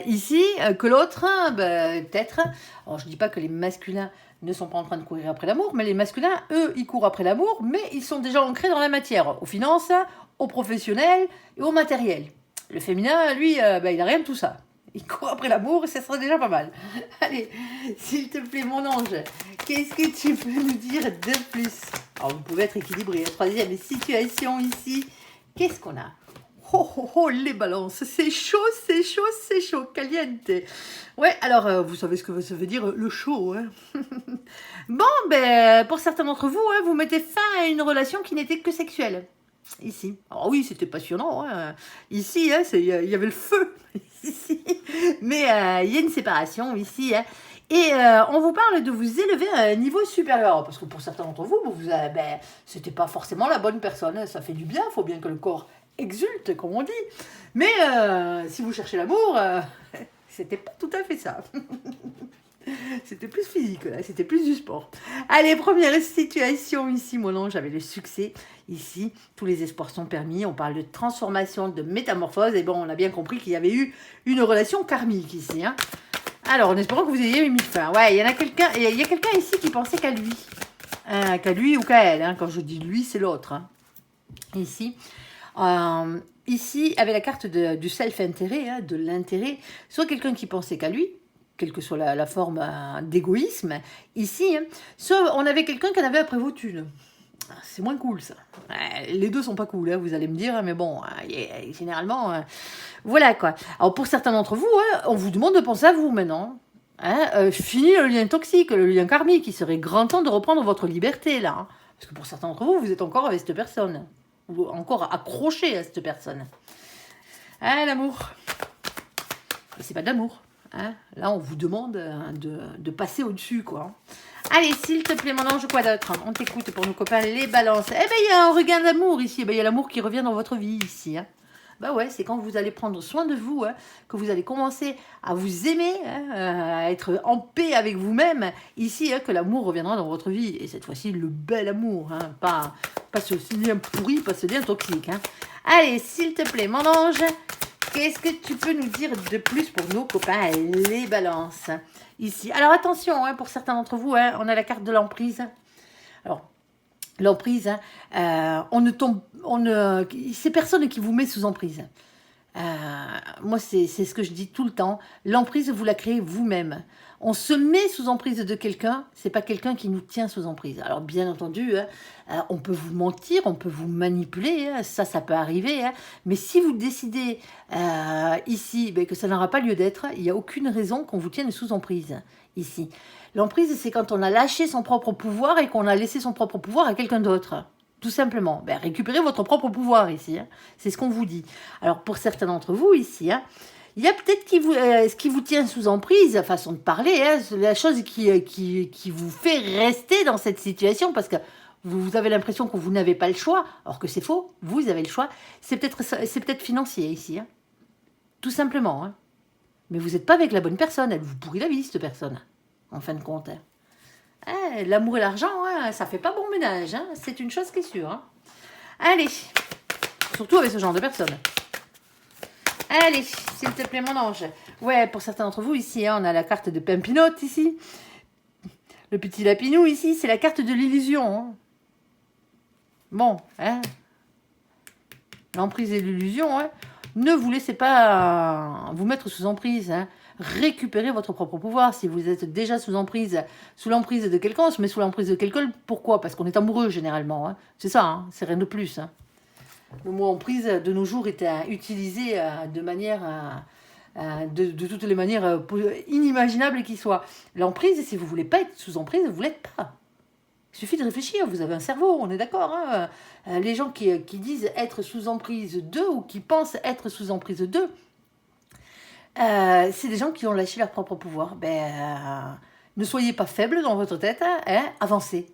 ici que l'autre? Ben, peut-être. Alors, je ne dis pas que les masculins ne sont pas en train de courir après l'amour, mais les masculins, eux, ils courent après l'amour, mais ils sont déjà ancrés dans la matière, aux finances, au professionnel et au matériel. Le féminin, lui, ben, il n'a rien de tout ça. Il court après l'amour et ça serait déjà pas mal. Allez, s'il te plaît, mon ange, qu'est-ce que tu peux nous dire de plus? Alors, vous pouvez être équilibré. Troisième situation ici, qu'est-ce qu'on a? Oh, oh, oh, les balances, c'est chaud, c'est chaud, c'est chaud, caliente. Ouais, alors, vous savez ce que ça veut dire, le chaud, hein. Bon, ben, pour certains d'entre vous, hein, vous mettez fin à une relation qui n'était que sexuelle. Ici. Alors oui, c'était passionnant. Hein. Ici, hein, il y avait le feu. Ici. Mais il y a une séparation ici. Hein. Et on vous parle de vous élever à un niveau supérieur. Parce que pour certains d'entre vous, ben, c'était pas forcément la bonne personne. Ça fait du bien, il faut bien que le corps exulte, comme on dit. Mais si vous cherchez l'amour, c'était pas tout à fait ça. C'était plus physique, là, c'était plus du sport. Allez, première situation ici, mon ange, avec le succès. Ici, tous les espoirs sont permis. On parle de transformation, de métamorphose. Et bon, on a bien compris qu'il y avait eu une relation karmique ici. Hein. Alors, en espérant que vous ayez mis fin. Ouais, il y a quelqu'un ici qui pensait qu'à lui. Qu'à lui ou qu'à elle. Hein. Quand je dis lui, c'est l'autre. Hein. Ici. Ici, avec la carte du self-intérêt, hein, de l'intérêt, soit quelqu'un qui pensait qu'à lui, quelle que soit la forme d'égoïsme, ici, hein, soit on avait quelqu'un qui en avait après vos thunes. C'est moins cool, ça. Les deux sont pas cool, hein, vous allez me dire, mais bon, généralement, voilà quoi. Alors, pour certains d'entre vous, hein, on vous demande de penser à vous maintenant. Hein, fini le lien toxique, le lien karmique, il serait grand temps de reprendre votre liberté, là. Hein, parce que pour certains d'entre vous, vous êtes encore avec cette personne. Ou encore accroché à cette personne. Ah, l'amour. C'est pas de l'amour. Hein, là, on vous demande de passer au-dessus, quoi. Allez, s'il te plaît, mon ange, quoi d'autre? On t'écoute pour nos copains, les balances. Eh bien, il y a un regain d'amour ici. Eh bien, il y a l'amour qui revient dans votre vie ici. Hein. Bah ouais, c'est quand vous allez prendre soin de vous, hein, que vous allez commencer à vous aimer, hein, à être en paix avec vous-même, ici, hein, que l'amour reviendra dans votre vie. Et cette fois-ci, le bel amour, hein, pas ce lien pourri, pas ce lien toxique. Hein. Allez, s'il te plaît, mon ange, qu'est-ce que tu peux nous dire de plus pour nos copains, les balances, ici? Alors attention, hein, pour certains d'entre vous, hein, on a la carte de l'emprise. Alors, l'emprise, hein, c'est personne qui vous met sous emprise. Moi, c'est ce que je dis tout le temps. L'emprise, vous la créez vous-même. On se met sous emprise de quelqu'un, c'est pas quelqu'un qui nous tient sous emprise. Alors, bien entendu, hein, on peut vous mentir, on peut vous manipuler, hein, ça peut arriver. Hein, mais si vous décidez ici que ça n'aura pas lieu d'être, il n'y a aucune raison qu'on vous tienne sous emprise ici. L'emprise, c'est quand on a lâché son propre pouvoir et qu'on a laissé son propre pouvoir à quelqu'un d'autre. Tout simplement. Récupérez votre propre pouvoir ici. Hein. C'est ce qu'on vous dit. Alors, pour certains d'entre vous ici, hein, il y a peut-être ce qui vous tient sous emprise, façon de parler, hein, la chose qui vous fait rester dans cette situation parce que vous avez l'impression que vous n'avez pas le choix, alors que c'est faux, vous avez le choix. C'est peut-être financier ici. Hein. Tout simplement. Hein. Mais vous n'êtes pas avec la bonne personne. Elle vous pourrit la vie, cette personne. En fin de compte. Hein. L'amour et l'argent, hein, ça fait pas bon ménage. Hein. C'est une chose qui est sûre. Hein. Allez. Surtout avec ce genre de personnes. Allez, s'il te plaît, mon ange. Ouais, pour certains d'entre vous, ici, hein, on a la carte de Pimpinote, ici. Le petit lapinou, ici, c'est la carte de l'illusion. Hein. Bon, hein. L'emprise et l'illusion, hein. Ne vous laissez pas vous mettre sous emprise. Hein. Récupérez votre propre pouvoir. Si vous êtes déjà sous l'emprise de quelqu'un, on se met sous l'emprise de quelqu'un. Pourquoi? Parce qu'on est amoureux, généralement. Hein. C'est ça, hein. C'est rien de plus. Hein. Le mot emprise, de nos jours, est utilisé de manière... de toutes les manières inimaginables qui soient. L'emprise, si vous ne voulez pas être sous emprise, vous ne l'êtes pas. Il suffit de réfléchir, vous avez un cerveau, on est d'accord. Hein. Les gens qui disent être sous emprise d'eux ou qui pensent être sous emprise d'eux, c'est des gens qui ont lâché leur propre pouvoir. Ne soyez pas faibles dans votre tête, hein, avancez.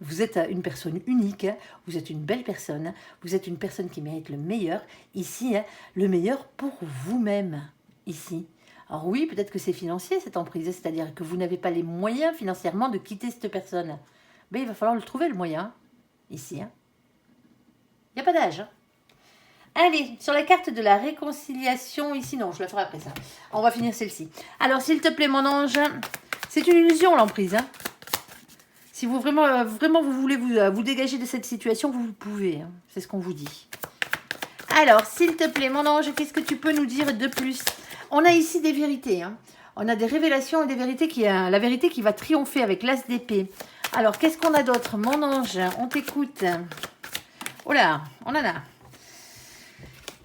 Vous êtes une personne unique, vous êtes une belle personne, vous êtes une personne qui mérite le meilleur, ici, hein, le meilleur pour vous-même, ici. Alors oui, peut-être que c'est financier cette emprise, c'est-à-dire que vous n'avez pas les moyens financièrement de quitter cette personne. Mais il va falloir le trouver, le moyen, ici. Hein. Il n'y a pas d'âge. Hein. Allez, sur la carte de la réconciliation, ici, non, je la ferai après ça. On va finir celle-ci. Alors, s'il te plaît, mon ange, c'est une illusion, l'emprise. Hein. Si vous vraiment vous voulez vous dégager de cette situation, vous pouvez. Hein. C'est ce qu'on vous dit. Alors, s'il te plaît, mon ange, qu'est-ce que tu peux nous dire de plus? On a ici des vérités. Hein. On a des révélations et des vérités la vérité qui va triompher avec l'as d'épée. Alors, qu'est-ce qu'on a d'autre? Mon ange, on t'écoute. Oh là, on en a.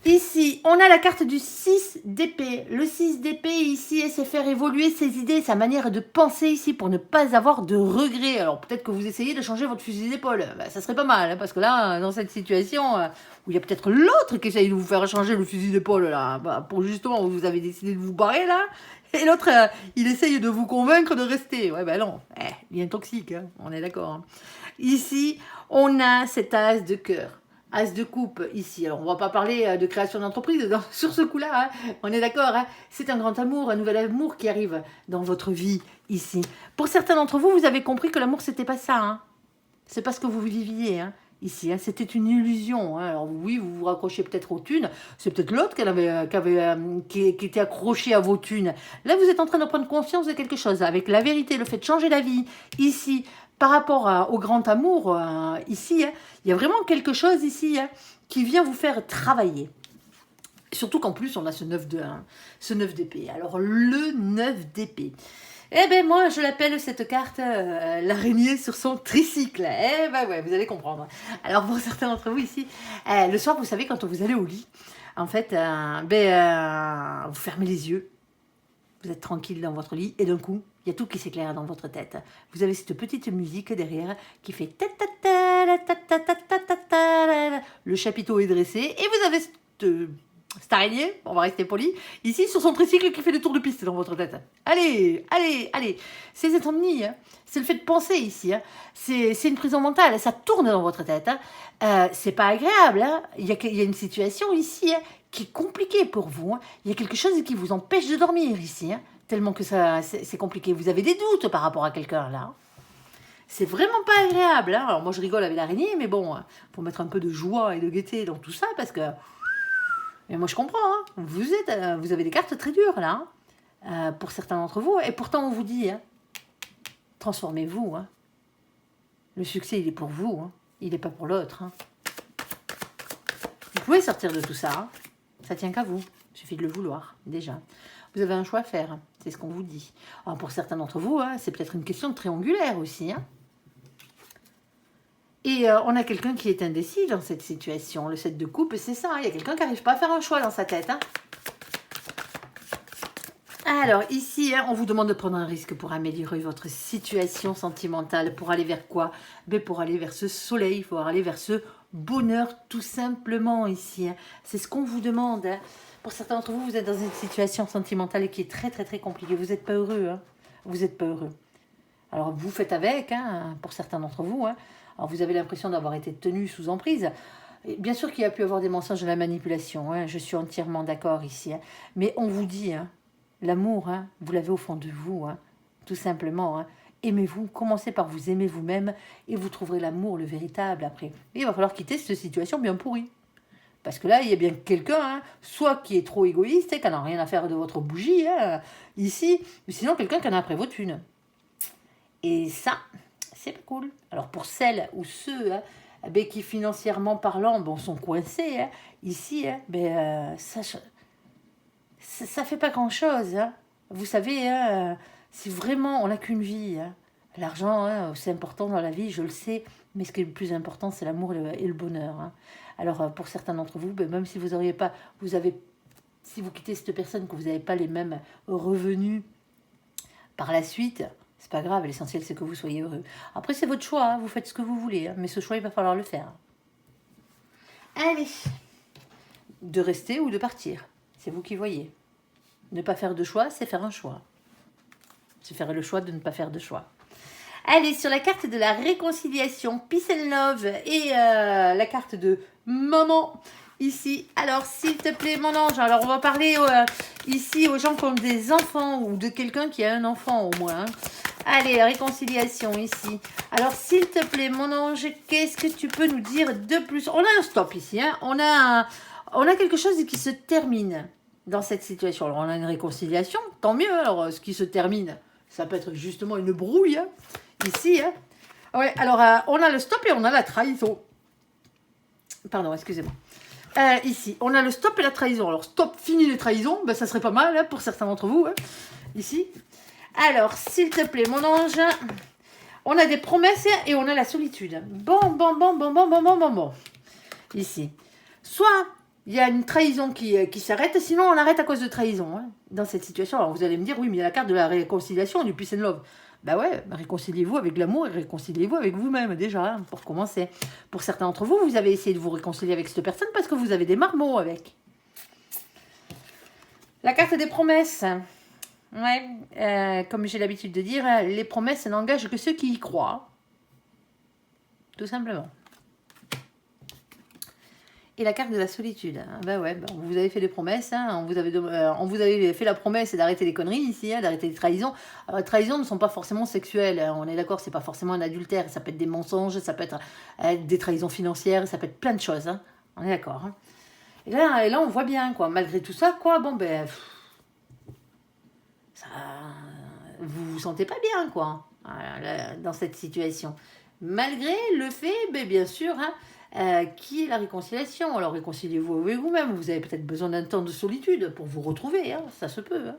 Ici, on a la carte du 6 d'épée. Le 6 d'épée, ici, c'est faire évoluer ses idées, sa manière de penser ici pour ne pas avoir de regrets. Alors, peut-être que vous essayez de changer votre fusil d'épaule. Ça serait pas mal, hein, parce que là, dans cette situation, où il y a peut-être l'autre qui essaye de vous faire changer le fusil d'épaule, là, pour justement, où vous avez décidé de vous barrer, là. Et l'autre, il essaye de vous convaincre de rester. Ouais, ben non, lien toxique, hein, on est d'accord. Hein. Ici, on a cet as de cœur. As de coupe ici. Alors, on ne va pas parler de création d'entreprise sur ce coup-là. Hein. On est d'accord. Hein. C'est un grand amour, un nouvel amour qui arrive dans votre vie ici. Pour certains d'entre vous, vous avez compris que l'amour, c'était pas ça. Hein. C'est pas ce que vous viviez hein, ici. Hein. C'était une illusion. Hein. Alors oui, vous vous raccrochez peut-être aux thunes. C'est peut-être l'autre qui était accroché à vos thunes. Là, vous êtes en train de prendre conscience de quelque chose. Avec la vérité, le fait de changer la vie ici. Par rapport au grand amour, ici, hein, il y a vraiment quelque chose ici hein, qui vient vous faire travailler. Surtout qu'en plus, on a ce 9 d'épée. Alors, le 9 d'épée. Eh bien, moi, je l'appelle cette carte l'araignée sur son tricycle. Eh bien, ouais, vous allez comprendre. Alors, pour certains d'entre vous ici, le soir, vous savez, quand vous allez au lit, en fait, vous fermez les yeux. Vous êtes tranquille dans votre lit et d'un coup, il y a tout qui s'éclaire dans votre tête. Vous avez cette petite musique derrière qui fait le chapiteau est dressé et vous avez cette araignée, on va rester poli, ici sur son tricycle qui fait le tour de piste dans votre tête. Allez, allez, allez. C'est cette insomnie, hein. C'est le fait de penser ici. Hein. C'est une prison mentale, ça tourne dans votre tête. Hein. C'est pas agréable. Hein. Il y a une situation ici hein, qui est compliquée pour vous. Hein. Il y a quelque chose qui vous empêche de dormir ici. Hein. Tellement que c'est compliqué. Vous avez des doutes par rapport à quelqu'un là. Hein. C'est vraiment pas agréable. Hein. Alors moi je rigole avec l'araignée, mais bon, faut mettre un peu de joie et de gaieté dans tout ça parce que... Mais moi je comprends, hein. Vous avez des cartes très dures là, hein, pour certains d'entre vous. Et pourtant on vous dit, hein, transformez-vous. Hein. Le succès il est pour vous, hein. Il n'est pas pour l'autre. Hein. Vous pouvez sortir de tout ça. Hein. Ça tient qu'à vous. Il suffit de le vouloir déjà. Vous avez un choix à faire, hein. C'est ce qu'on vous dit. Alors, pour certains d'entre vous, hein, c'est peut-être une question de triangulaire aussi. Hein. Et on a quelqu'un qui est indécis dans cette situation. Le 7 de coupe, c'est ça. Hein. Il y a quelqu'un qui n'arrive pas à faire un choix dans sa tête. Hein. Alors, ici, hein, on vous demande de prendre un risque pour améliorer votre situation sentimentale. Pour aller vers quoi? Ben, pour aller vers ce soleil, pour aller vers ce bonheur, tout simplement, ici. Hein. C'est ce qu'on vous demande. Hein. Pour certains d'entre vous, vous êtes dans une situation sentimentale qui est très, très, très compliquée. Vous n'êtes pas heureux. Hein. Vous n'êtes pas heureux. Alors, vous faites avec, hein, pour certains d'entre vous. Hein. Alors, vous avez l'impression d'avoir été tenu sous emprise. Et bien sûr qu'il y a pu avoir des mensonges de la manipulation. Hein, je suis entièrement d'accord ici. Hein. Mais on vous dit, hein, l'amour, hein, vous l'avez au fond de vous. Hein, tout simplement. Hein. Aimez-vous, commencez par vous aimer vous-même et vous trouverez l'amour, le véritable après. Et il va falloir quitter cette situation bien pourrie. Parce que là, il y a bien quelqu'un, hein, soit qui est trop égoïste, et qui n'a rien à faire de votre bougie, hein, ici, ou sinon quelqu'un qui en a après vos thunes. Et ça... c'est pas cool. Alors pour celles ou ceux hein, ben, qui financièrement parlant bon, sont coincés, hein, ici, hein, ben, ça fait pas grand-chose. Hein. Vous savez, hein, si vraiment on n'a qu'une vie, hein, l'argent hein, c'est important dans la vie, je le sais, mais ce qui est le plus important c'est l'amour et le bonheur. Hein. Alors pour certains d'entre vous, ben, même si vous n'auriez pas, si vous quittez cette personne, que vous n'avez pas les mêmes revenus par la suite, c'est pas grave, l'essentiel c'est que vous soyez heureux. Après c'est votre choix, hein, vous faites ce que vous voulez, hein, mais ce choix il va falloir le faire. Allez, de rester ou de partir, c'est vous qui voyez. Ne pas faire de choix, c'est faire un choix. C'est faire le choix de ne pas faire de choix. Allez, sur la carte de la réconciliation, Peace and Love et la carte de Maman, ici. Alors, s'il te plaît, mon ange, alors on va parler ici aux gens qui ont des enfants ou de quelqu'un qui a un enfant au moins. Hein. Allez, réconciliation ici. Alors, s'il te plaît, mon ange, qu'est-ce que tu peux nous dire de plus? On a un stop ici, hein. On a quelque chose qui se termine dans cette situation. Alors, on a une réconciliation, tant mieux. Alors, ce qui se termine, ça peut être justement une brouille, hein. Ici, hein. Ouais, alors, on a le stop et on a la trahison. Pardon, excusez-moi. Ici, on a le stop et la trahison. Alors, stop, fini les trahisons, ben, ça serait pas mal hein, pour certains d'entre vous. Hein. Ici. Alors, s'il te plaît, mon ange, on a des promesses et on a la solitude. Bon. Ici. Soit il y a une trahison qui s'arrête, sinon on arrête à cause de trahison. Hein, dans cette situation. Alors, vous allez me dire, oui, mais il y a la carte de la réconciliation, du peace and love. Bah ouais, réconciliez-vous avec l'amour et réconciliez-vous avec vous-même déjà, hein, pour commencer. Pour certains d'entre vous, vous avez essayé de vous réconcilier avec cette personne parce que vous avez des marmots avec. La carte des promesses. Ouais, comme j'ai l'habitude de dire, les promesses n'engagent que ceux qui y croient. Tout simplement. Et la carte de la solitude. Ben ouais, ben vous avez fait des promesses. Hein, on vous avait fait la promesse d'arrêter les conneries ici, hein, d'arrêter les trahisons. Alors, les trahisons ne sont pas forcément sexuelles. Hein, on est d'accord, c'est pas forcément un adultère. Ça peut être des mensonges, ça peut être des trahisons financières, ça peut être plein de choses. Hein, on est d'accord. Hein. Et là, on voit bien, quoi. Malgré tout ça, quoi, bon, ben... ça, vous vous sentez pas bien, quoi, dans cette situation. Malgré le fait, ben, bien sûr... Hein, qui est la réconciliation. Alors réconciliez-vous avec vous-même. Vous avez peut-être besoin d'un temps de solitude pour vous retrouver. Hein, ça se peut. Hein.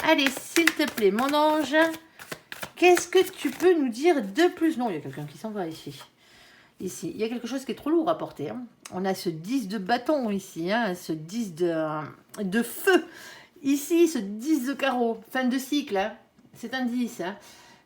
Allez, s'il te plaît, mon ange, qu'est-ce que tu peux nous dire de plus? Non, il y a quelqu'un qui s'en va ici. Ici, il y a quelque chose qui est trop lourd à porter. Hein. On a ce 10 de bâton ici, hein, ce 10 de feu. Ici, ce 10 de carreau. Fin de cycle. Hein. C'est un 10. Hein.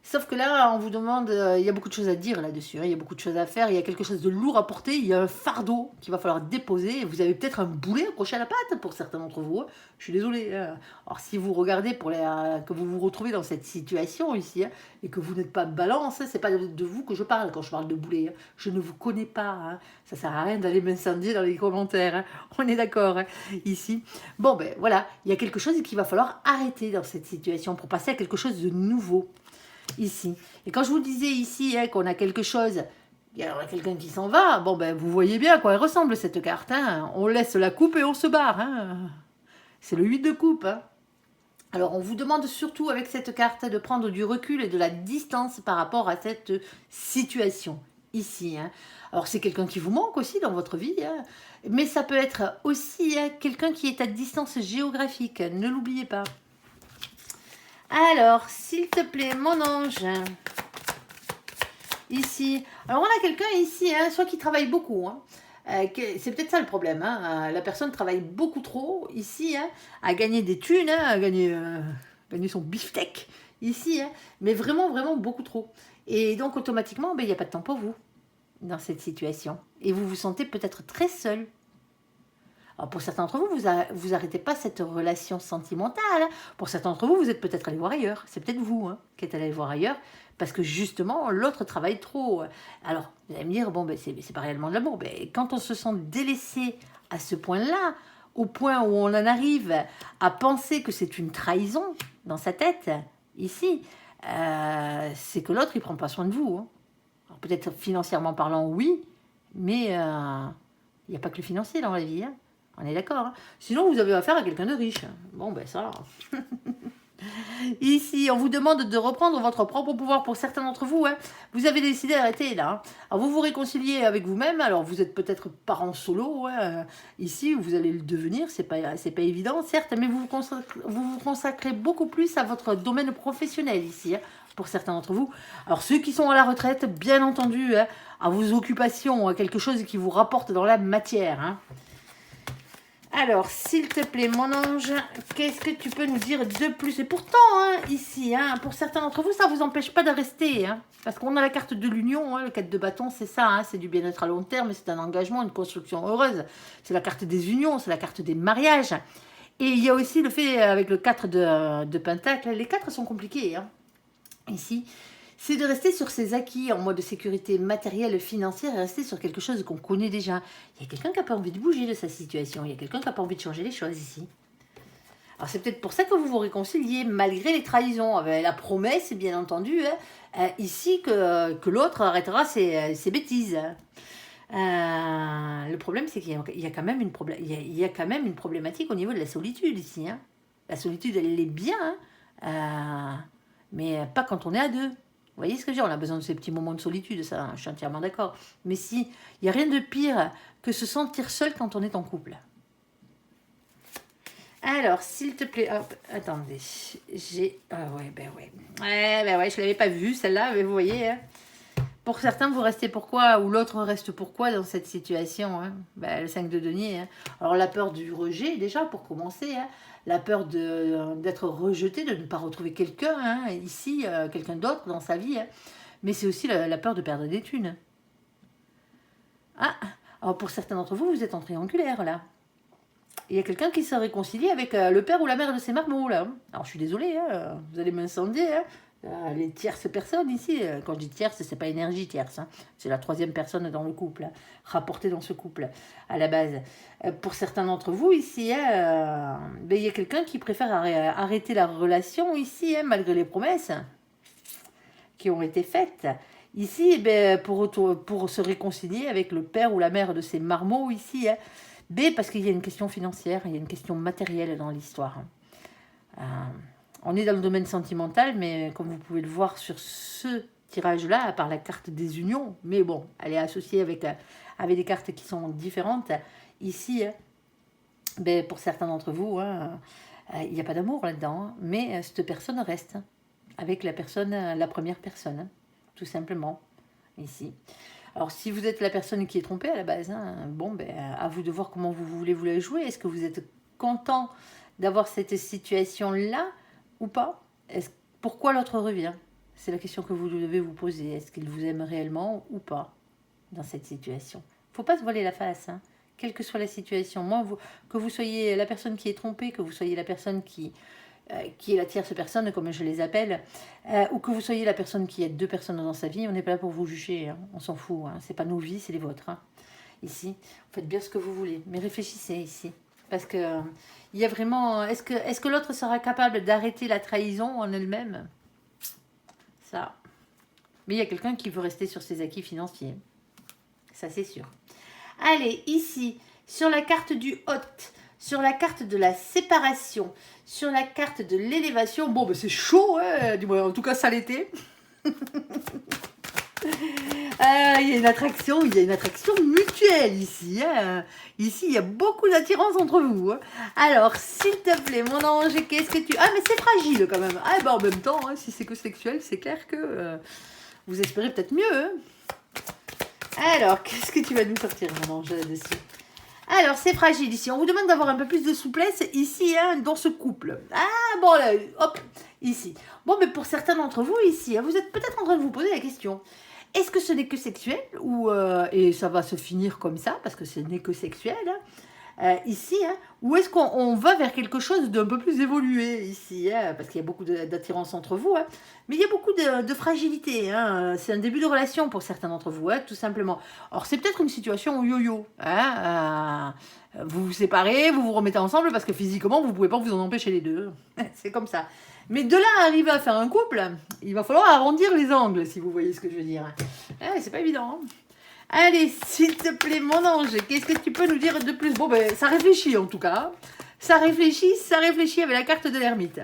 Sauf que là, on vous demande, il y a beaucoup de choses à dire là-dessus, hein, il y a beaucoup de choses à faire, il y a quelque chose de lourd à porter, il y a un fardeau qu'il va falloir déposer, et vous avez peut-être un boulet accroché à la patte pour certains d'entre vous, hein. Je suis désolée, hein. Alors si vous regardez que vous vous retrouvez dans cette situation ici, hein, et que vous n'êtes pas balance, hein, c'est pas de vous que je parle quand je parle de boulet, hein. Je ne vous connais pas, hein. Ça sert à rien d'aller m'incendier dans les commentaires, hein. On est d'accord, hein, ici. Bon ben voilà, il y a quelque chose qu'il va falloir arrêter dans cette situation pour passer à quelque chose de nouveau. Ici. Et quand je vous disais ici, hein, qu'on a quelque chose, il y a quelqu'un qui s'en va, bon ben vous voyez bien à quoi elle ressemble cette carte, hein. On laisse la coupe et on se barre, hein. C'est le 8 de coupe, hein. Alors on vous demande surtout avec cette carte de prendre du recul et de la distance par rapport à cette situation ici, hein. Alors c'est quelqu'un qui vous manque aussi dans votre vie, hein, mais ça peut être aussi, hein, quelqu'un qui est à distance géographique, ne l'oubliez pas. Alors, s'il te plaît, mon ange, ici. Alors, on a quelqu'un ici, hein, soit qui travaille beaucoup, hein, c'est peut-être ça le problème, hein, la personne travaille beaucoup trop, ici, hein, à gagner des thunes, hein, à gagner son beefsteak, ici, hein, mais vraiment, vraiment beaucoup trop. Et donc, automatiquement, ben, il n'y a pas de temps pour vous dans cette situation. Et vous vous sentez peut-être très seul. Alors pour certains d'entre vous, vous arrêtez pas cette relation sentimentale, hein. Pour certains d'entre vous, vous êtes peut-être allé voir ailleurs. C'est peut-être vous, hein, qui êtes allé voir ailleurs parce que justement, l'autre travaille trop. Alors, vous allez me dire, bon, ben, c'est pas réellement de l'amour. Mais quand on se sent délaissé à ce point-là, au point où on en arrive à penser que c'est une trahison dans sa tête, ici, c'est que l'autre, il prend pas soin de vous, hein. Alors peut-être financièrement parlant, oui, mais il n'y a pas que le financier dans la vie, hein. On est d'accord, hein. Sinon, vous avez affaire à quelqu'un de riche. Bon, ben ça. Ici, on vous demande de reprendre votre propre pouvoir pour certains d'entre vous, hein. Vous avez décidé d'arrêter là, hein. Alors, vous vous réconciliez avec vous-même. Alors, vous êtes peut-être parent solo, hein. Ici, vous allez le devenir. C'est pas évident, certes, mais vous consacrez beaucoup plus à votre domaine professionnel ici, hein, pour certains d'entre vous. Alors, ceux qui sont à la retraite, bien entendu, hein, à vos occupations, à quelque chose qui vous rapporte dans la matière, hein. Alors, s'il te plaît, mon ange, qu'est-ce que tu peux nous dire de plus? Et pourtant, hein, ici, hein, pour certains d'entre vous, ça ne vous empêche pas de rester, hein, parce qu'on a la carte de l'union, hein, le 4 de bâton, c'est ça, hein, c'est du bien-être à long terme, c'est un engagement, une construction heureuse. C'est la carte des unions, c'est la carte des mariages. Et il y a aussi le fait, avec le 4 de pentacle, les 4 sont compliqués, hein, ici. C'est de rester sur ses acquis en mode sécurité matérielle, financière et rester sur quelque chose qu'on connaît déjà. Il y a quelqu'un qui n'a pas envie de bouger de sa situation. Il y a quelqu'un qui n'a pas envie de changer les choses ici. Alors c'est peut-être pour ça que vous vous réconciliez, malgré les trahisons. Avec la promesse, bien entendu, hein, ici que l'autre arrêtera ses bêtises. Le problème, c'est qu'il y a quand même une problématique au niveau de la solitude ici, hein. La solitude, elle est bien, hein, mais pas quand on est à deux. Vous voyez ce que je veux dire? On a besoin de ces petits moments de solitude, ça, je suis entièrement d'accord. Mais si, il n'y a rien de pire que se sentir seul quand on est en couple. Alors, s'il te plaît, hop, attendez, j'ai... Ah ouais, ben ouais. Ouais, je ne l'avais pas vue, celle-là, mais vous voyez, hein. Pour certains, vous restez pourquoi, ou l'autre reste pourquoi dans cette situation, hein. Ben, le 5 de denier, hein. Alors, la peur du rejet, déjà, pour commencer, hein. La peur d'être rejeté, de ne pas retrouver quelqu'un, hein, ici, quelqu'un d'autre dans sa vie, hein. Mais c'est aussi la peur de perdre des thunes. Ah, alors pour certains d'entre vous, vous êtes en triangulaire, là. Il y a quelqu'un qui se réconcilie avec le père ou la mère de ses marmots, là. Alors, je suis désolée, hein, vous allez m'incendier, hein. Les tierces personnes ici, quand je dis tierce, c'est pas énergie tierce, hein. C'est la troisième personne dans le couple, hein, rapportée dans ce couple à la base. Pour certains d'entre vous ici, hein, il y a quelqu'un qui préfère arrêter la relation ici, hein, malgré les promesses qui ont été faites. Ici, pour se réconcilier avec le père ou la mère de ces marmots ici, hein, parce qu'il y a une question financière, il y a une question matérielle dans l'histoire. On est dans le domaine sentimental, mais comme vous pouvez le voir sur ce tirage-là, à part la carte des unions, mais bon, elle est associée avec des cartes qui sont différentes. Ici, pour certains d'entre vous, hein, il n'y a pas d'amour là-dedans, hein, mais cette personne reste avec la première personne, hein, tout simplement, ici. Alors, si vous êtes la personne qui est trompée à la base, hein, à vous de voir comment vous voulez vous la jouer. Est-ce que vous êtes content d'avoir cette situation-là ou pas? Pourquoi l'autre revient? C'est la question que vous devez vous poser. Est-ce qu'il vous aime réellement ou pas dans cette situation? Faut pas se voiler la face, hein, quelle que soit la situation. Moi, que vous soyez la personne qui est trompée, que vous soyez la personne qui est la tierce personne, comme je les appelle, ou que vous soyez la personne qui aide deux personnes dans sa vie, on n'est pas là pour vous juger, hein, on s'en fout, hein, c'est pas nos vies, c'est les vôtres. Hein. Ici, vous faites bien ce que vous voulez, mais réfléchissez ici. Parce que il y a vraiment... Est-ce que l'autre sera capable d'arrêter la trahison en elle-même? Ça. Mais il y a quelqu'un qui veut rester sur ses acquis financiers. Ça, c'est sûr. Allez, ici, sur la carte du hôte, sur la carte de la séparation, sur la carte de l'élévation. Bon, ben c'est chaud, hein, du moins, en tout cas, ça l'était. Il y a une attraction mutuelle ici. Hein. Ici, il y a beaucoup d'attirance entre vous. Hein. Alors, s'il te plaît, mon ange, qu'est-ce que tu... Ah, mais c'est fragile quand même. Ah, ben en même temps, hein, si c'est que sexuel, c'est clair que vous espérez peut-être mieux. Hein. Alors, qu'est-ce que tu vas nous sortir, mon ange, là-dessus? Alors, c'est fragile ici. On vous demande d'avoir un peu plus de souplesse ici, hein, dans ce couple. Ah, bon, là, hop, ici. Bon, mais pour certains d'entre vous ici, hein, vous êtes peut-être en train de vous poser la question. Est-ce que ce n'est que sexuel ou et ça va se finir comme ça, parce que ce n'est que sexuel, hein, ici, hein, ou est-ce qu'on va vers quelque chose d'un peu plus évolué ici, hein, parce qu'il y a beaucoup d'attirance entre vous, hein, mais il y a beaucoup de fragilité. Hein, c'est un début de relation pour certains d'entre vous, hein, tout simplement. Alors, c'est peut-être une situation yo-yo. Hein, vous vous séparez, vous vous remettez ensemble, parce que physiquement, vous ne pouvez pas vous en empêcher les deux. C'est comme ça. Mais de là à arriver à faire un couple, il va falloir arrondir les angles, si vous voyez ce que je veux dire. C'est pas évident. Hein. Allez, s'il te plaît, mon ange, qu'est-ce que tu peux nous dire de plus? Bon, ben, ça réfléchit en tout cas. Ça réfléchit avec la carte de l'ermite.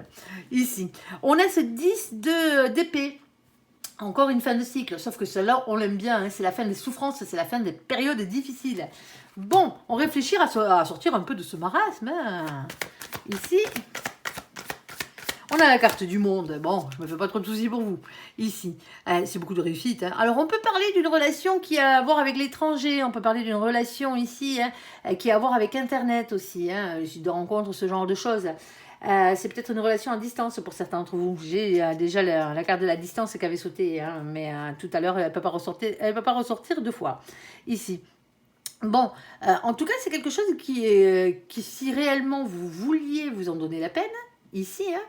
Ici, on a ce 10 d'épée. Encore une fin de cycle, sauf que celle-là, on l'aime bien. Hein, c'est la fin des souffrances, c'est la fin des périodes difficiles. Bon, on réfléchit à sortir un peu de ce marasme. Hein. Ici... On a la carte du monde. Bon, je me fais pas trop de soucis pour vous. Ici, c'est beaucoup de réussite. Hein. Alors, on peut parler d'une relation qui a à voir avec l'étranger. On peut parler d'une relation ici qui a à voir avec Internet aussi. Hein, de rencontres, ce genre de choses. C'est peut-être une relation à distance pour certains d'entre vous. J'ai déjà la carte de la distance qui avait sauté. Hein, mais tout à l'heure, elle ne peut pas ressortir deux fois. Ici. Bon, en tout cas, c'est quelque chose qui, si réellement vous vouliez vous en donner la peine, ici, hein,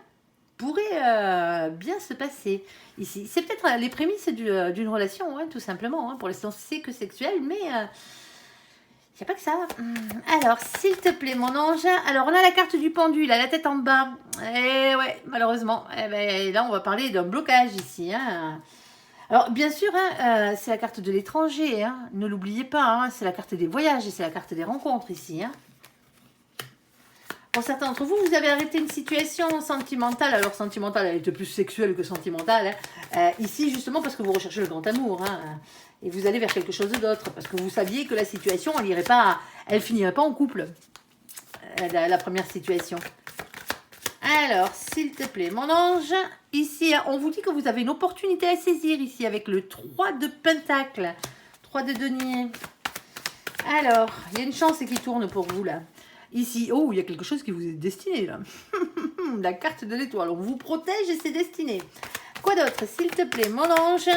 pourrait bien se passer ici. C'est peut-être les prémices d'une relation, hein, tout simplement. Hein. Pour l'instant, c'est que sexuel, mais il n'y a pas que ça. Alors, s'il te plaît, mon ange. Alors, on a la carte du pendule, à la tête en bas. Et ouais, malheureusement. Eh ben, là, on va parler d'un blocage ici. Hein. Alors, bien sûr, hein, c'est la carte de l'étranger. Hein. Ne l'oubliez pas, hein, c'est la carte des voyages et c'est la carte des rencontres ici. Hein. Pour certains d'entre vous, vous avez arrêté une situation sentimentale. Alors, sentimentale, elle était plus sexuelle que sentimentale. Hein. Ici, justement, parce que vous recherchez le grand amour. Hein. Et vous allez vers quelque chose d'autre. Parce que vous saviez que la situation, elle finirait pas en couple. La première situation. Alors, s'il te plaît, mon ange. Ici, on vous dit que vous avez une opportunité à saisir. Ici, avec le 3 de Pentacle. 3 de denier. Alors, il y a une chance qui tourne pour vous, là. Ici, oh, il y a quelque chose qui vous est destiné, là. La carte de l'étoile. On vous protège et c'est destiné. Quoi d'autre, s'il te plaît, mon ange?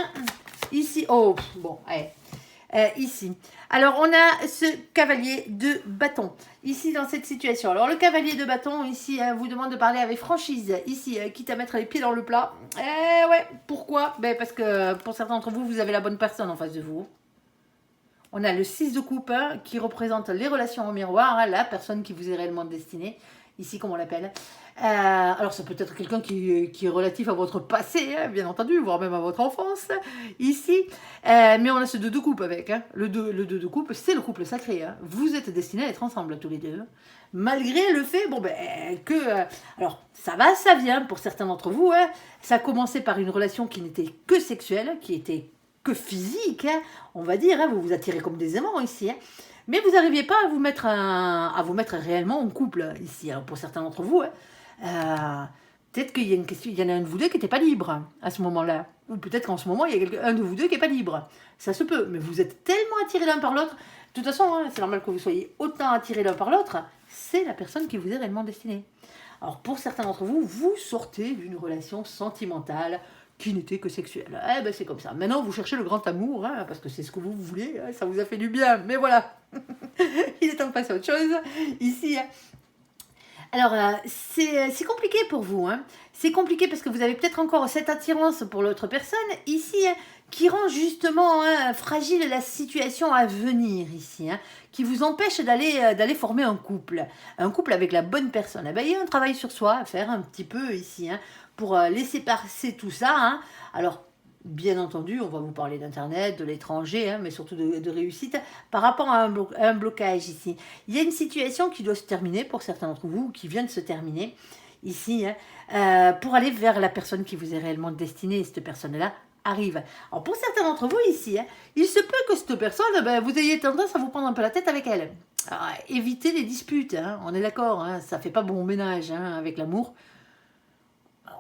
Ici, oh, bon, allez. Ici. Alors, on a ce cavalier de bâton. Ici, dans cette situation. Alors, le cavalier de bâton, ici, vous demande de parler avec franchise. Ici, quitte à mettre les pieds dans le plat. Ouais, pourquoi? Ben, parce que pour certains d'entre vous, vous avez la bonne personne en face de vous. On a le 6 de coupe hein, qui représente les relations au miroir, hein, la personne qui vous est réellement destinée, ici comme on l'appelle. Alors ça peut être quelqu'un qui est relatif à votre passé, hein, bien entendu, voire même à votre enfance, ici. Mais on a ce 2 de coupe avec. Hein. Le 2 de coupe, c'est le couple sacré. Hein. Vous êtes destinés à être ensemble tous les deux. Hein. Malgré le fait, bon ben, que... alors, ça va, ça vient pour certains d'entre vous. Hein. Ça a commencé par une relation qui n'était que sexuelle, qui était que physique, hein, on va dire, hein, vous vous attirez comme des aimants ici, hein, mais vous n'arriviez pas à vous mettre réellement en couple ici. Alors pour certains d'entre vous, hein, peut-être qu'il y a une question, il y en a un de vous deux qui n'était pas libre hein, à ce moment-là, ou peut-être qu'en ce moment il y a un de vous deux qui n'est pas libre. Ça se peut, mais vous êtes tellement attirés l'un par l'autre. De toute façon, hein, c'est normal que vous soyez autant attirés l'un par l'autre. C'est la personne qui vous est réellement destinée. Alors pour certains d'entre vous, vous sortez d'une relation sentimentale qui n'était que sexuel. Eh ben c'est comme ça. Maintenant, vous cherchez le grand amour, hein, parce que c'est ce que vous voulez, hein, ça vous a fait du bien, mais voilà. Il est temps de passer à autre chose. Ici, hein. Alors, c'est compliqué pour vous, hein. C'est compliqué parce que vous avez peut-être encore cette attirance pour l'autre personne, ici, hein, qui rend justement hein, fragile la situation à venir, ici, hein, qui vous empêche d'aller former un couple avec la bonne personne. Eh ben, il y a un travail sur soi à faire un petit peu ici, hein, pour laisser passer tout ça, hein. Alors, bien entendu, on va vous parler d'Internet, de l'étranger, hein, mais surtout de réussite, par rapport à un blocage ici. Il y a une situation qui doit se terminer pour certains d'entre vous, qui vient de se terminer ici, hein, pour aller vers la personne qui vous est réellement destinée, et cette personne-là arrive. Alors pour certains d'entre vous ici, hein, il se peut que cette personne, ben, vous ayez tendance à vous prendre un peu la tête avec elle. Alors, évitez les disputes, hein, on est d'accord, hein, ça fait pas bon ménage hein, avec l'amour.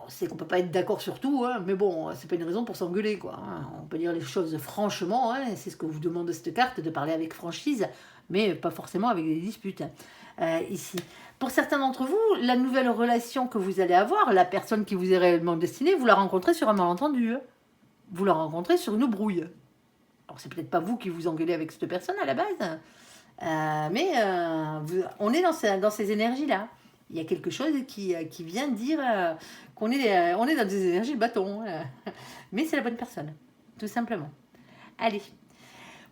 On sait qu'on peut pas être d'accord sur tout, hein, mais bon, c'est pas une raison pour s'engueuler, quoi. Hein. On peut dire les choses franchement, hein, c'est ce que vous demande cette carte, de parler avec franchise, mais pas forcément avec des disputes. Ici. Pour certains d'entre vous, la nouvelle relation que vous allez avoir, la personne qui vous est réellement destinée, vous la rencontrez sur un malentendu. Hein. Vous la rencontrez sur une brouille. Alors c'est peut-être pas vous qui vous engueulez avec cette personne à la base, mais on est dans ces énergies-là. Il y a quelque chose qui vient dire qu'on est, on est dans des énergies de bâton. Mais c'est la bonne personne, tout simplement. Allez.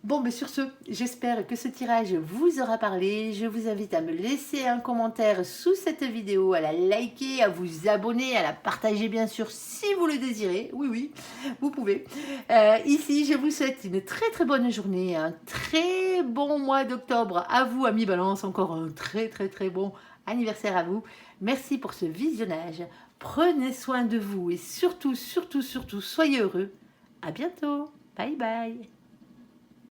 Bon, mais sur ce, j'espère que ce tirage vous aura parlé. Je vous invite à me laisser un commentaire sous cette vidéo, à la liker, à vous abonner, à la partager bien sûr si vous le désirez. Oui, oui, vous pouvez. Ici, je vous souhaite une très très bonne journée, un très bon mois d'octobre à vous, amis Balance. Encore un très très très bon anniversaire à vous. Merci pour ce visionnage. Prenez soin de vous et surtout, surtout, surtout, soyez heureux. À bientôt. Bye bye.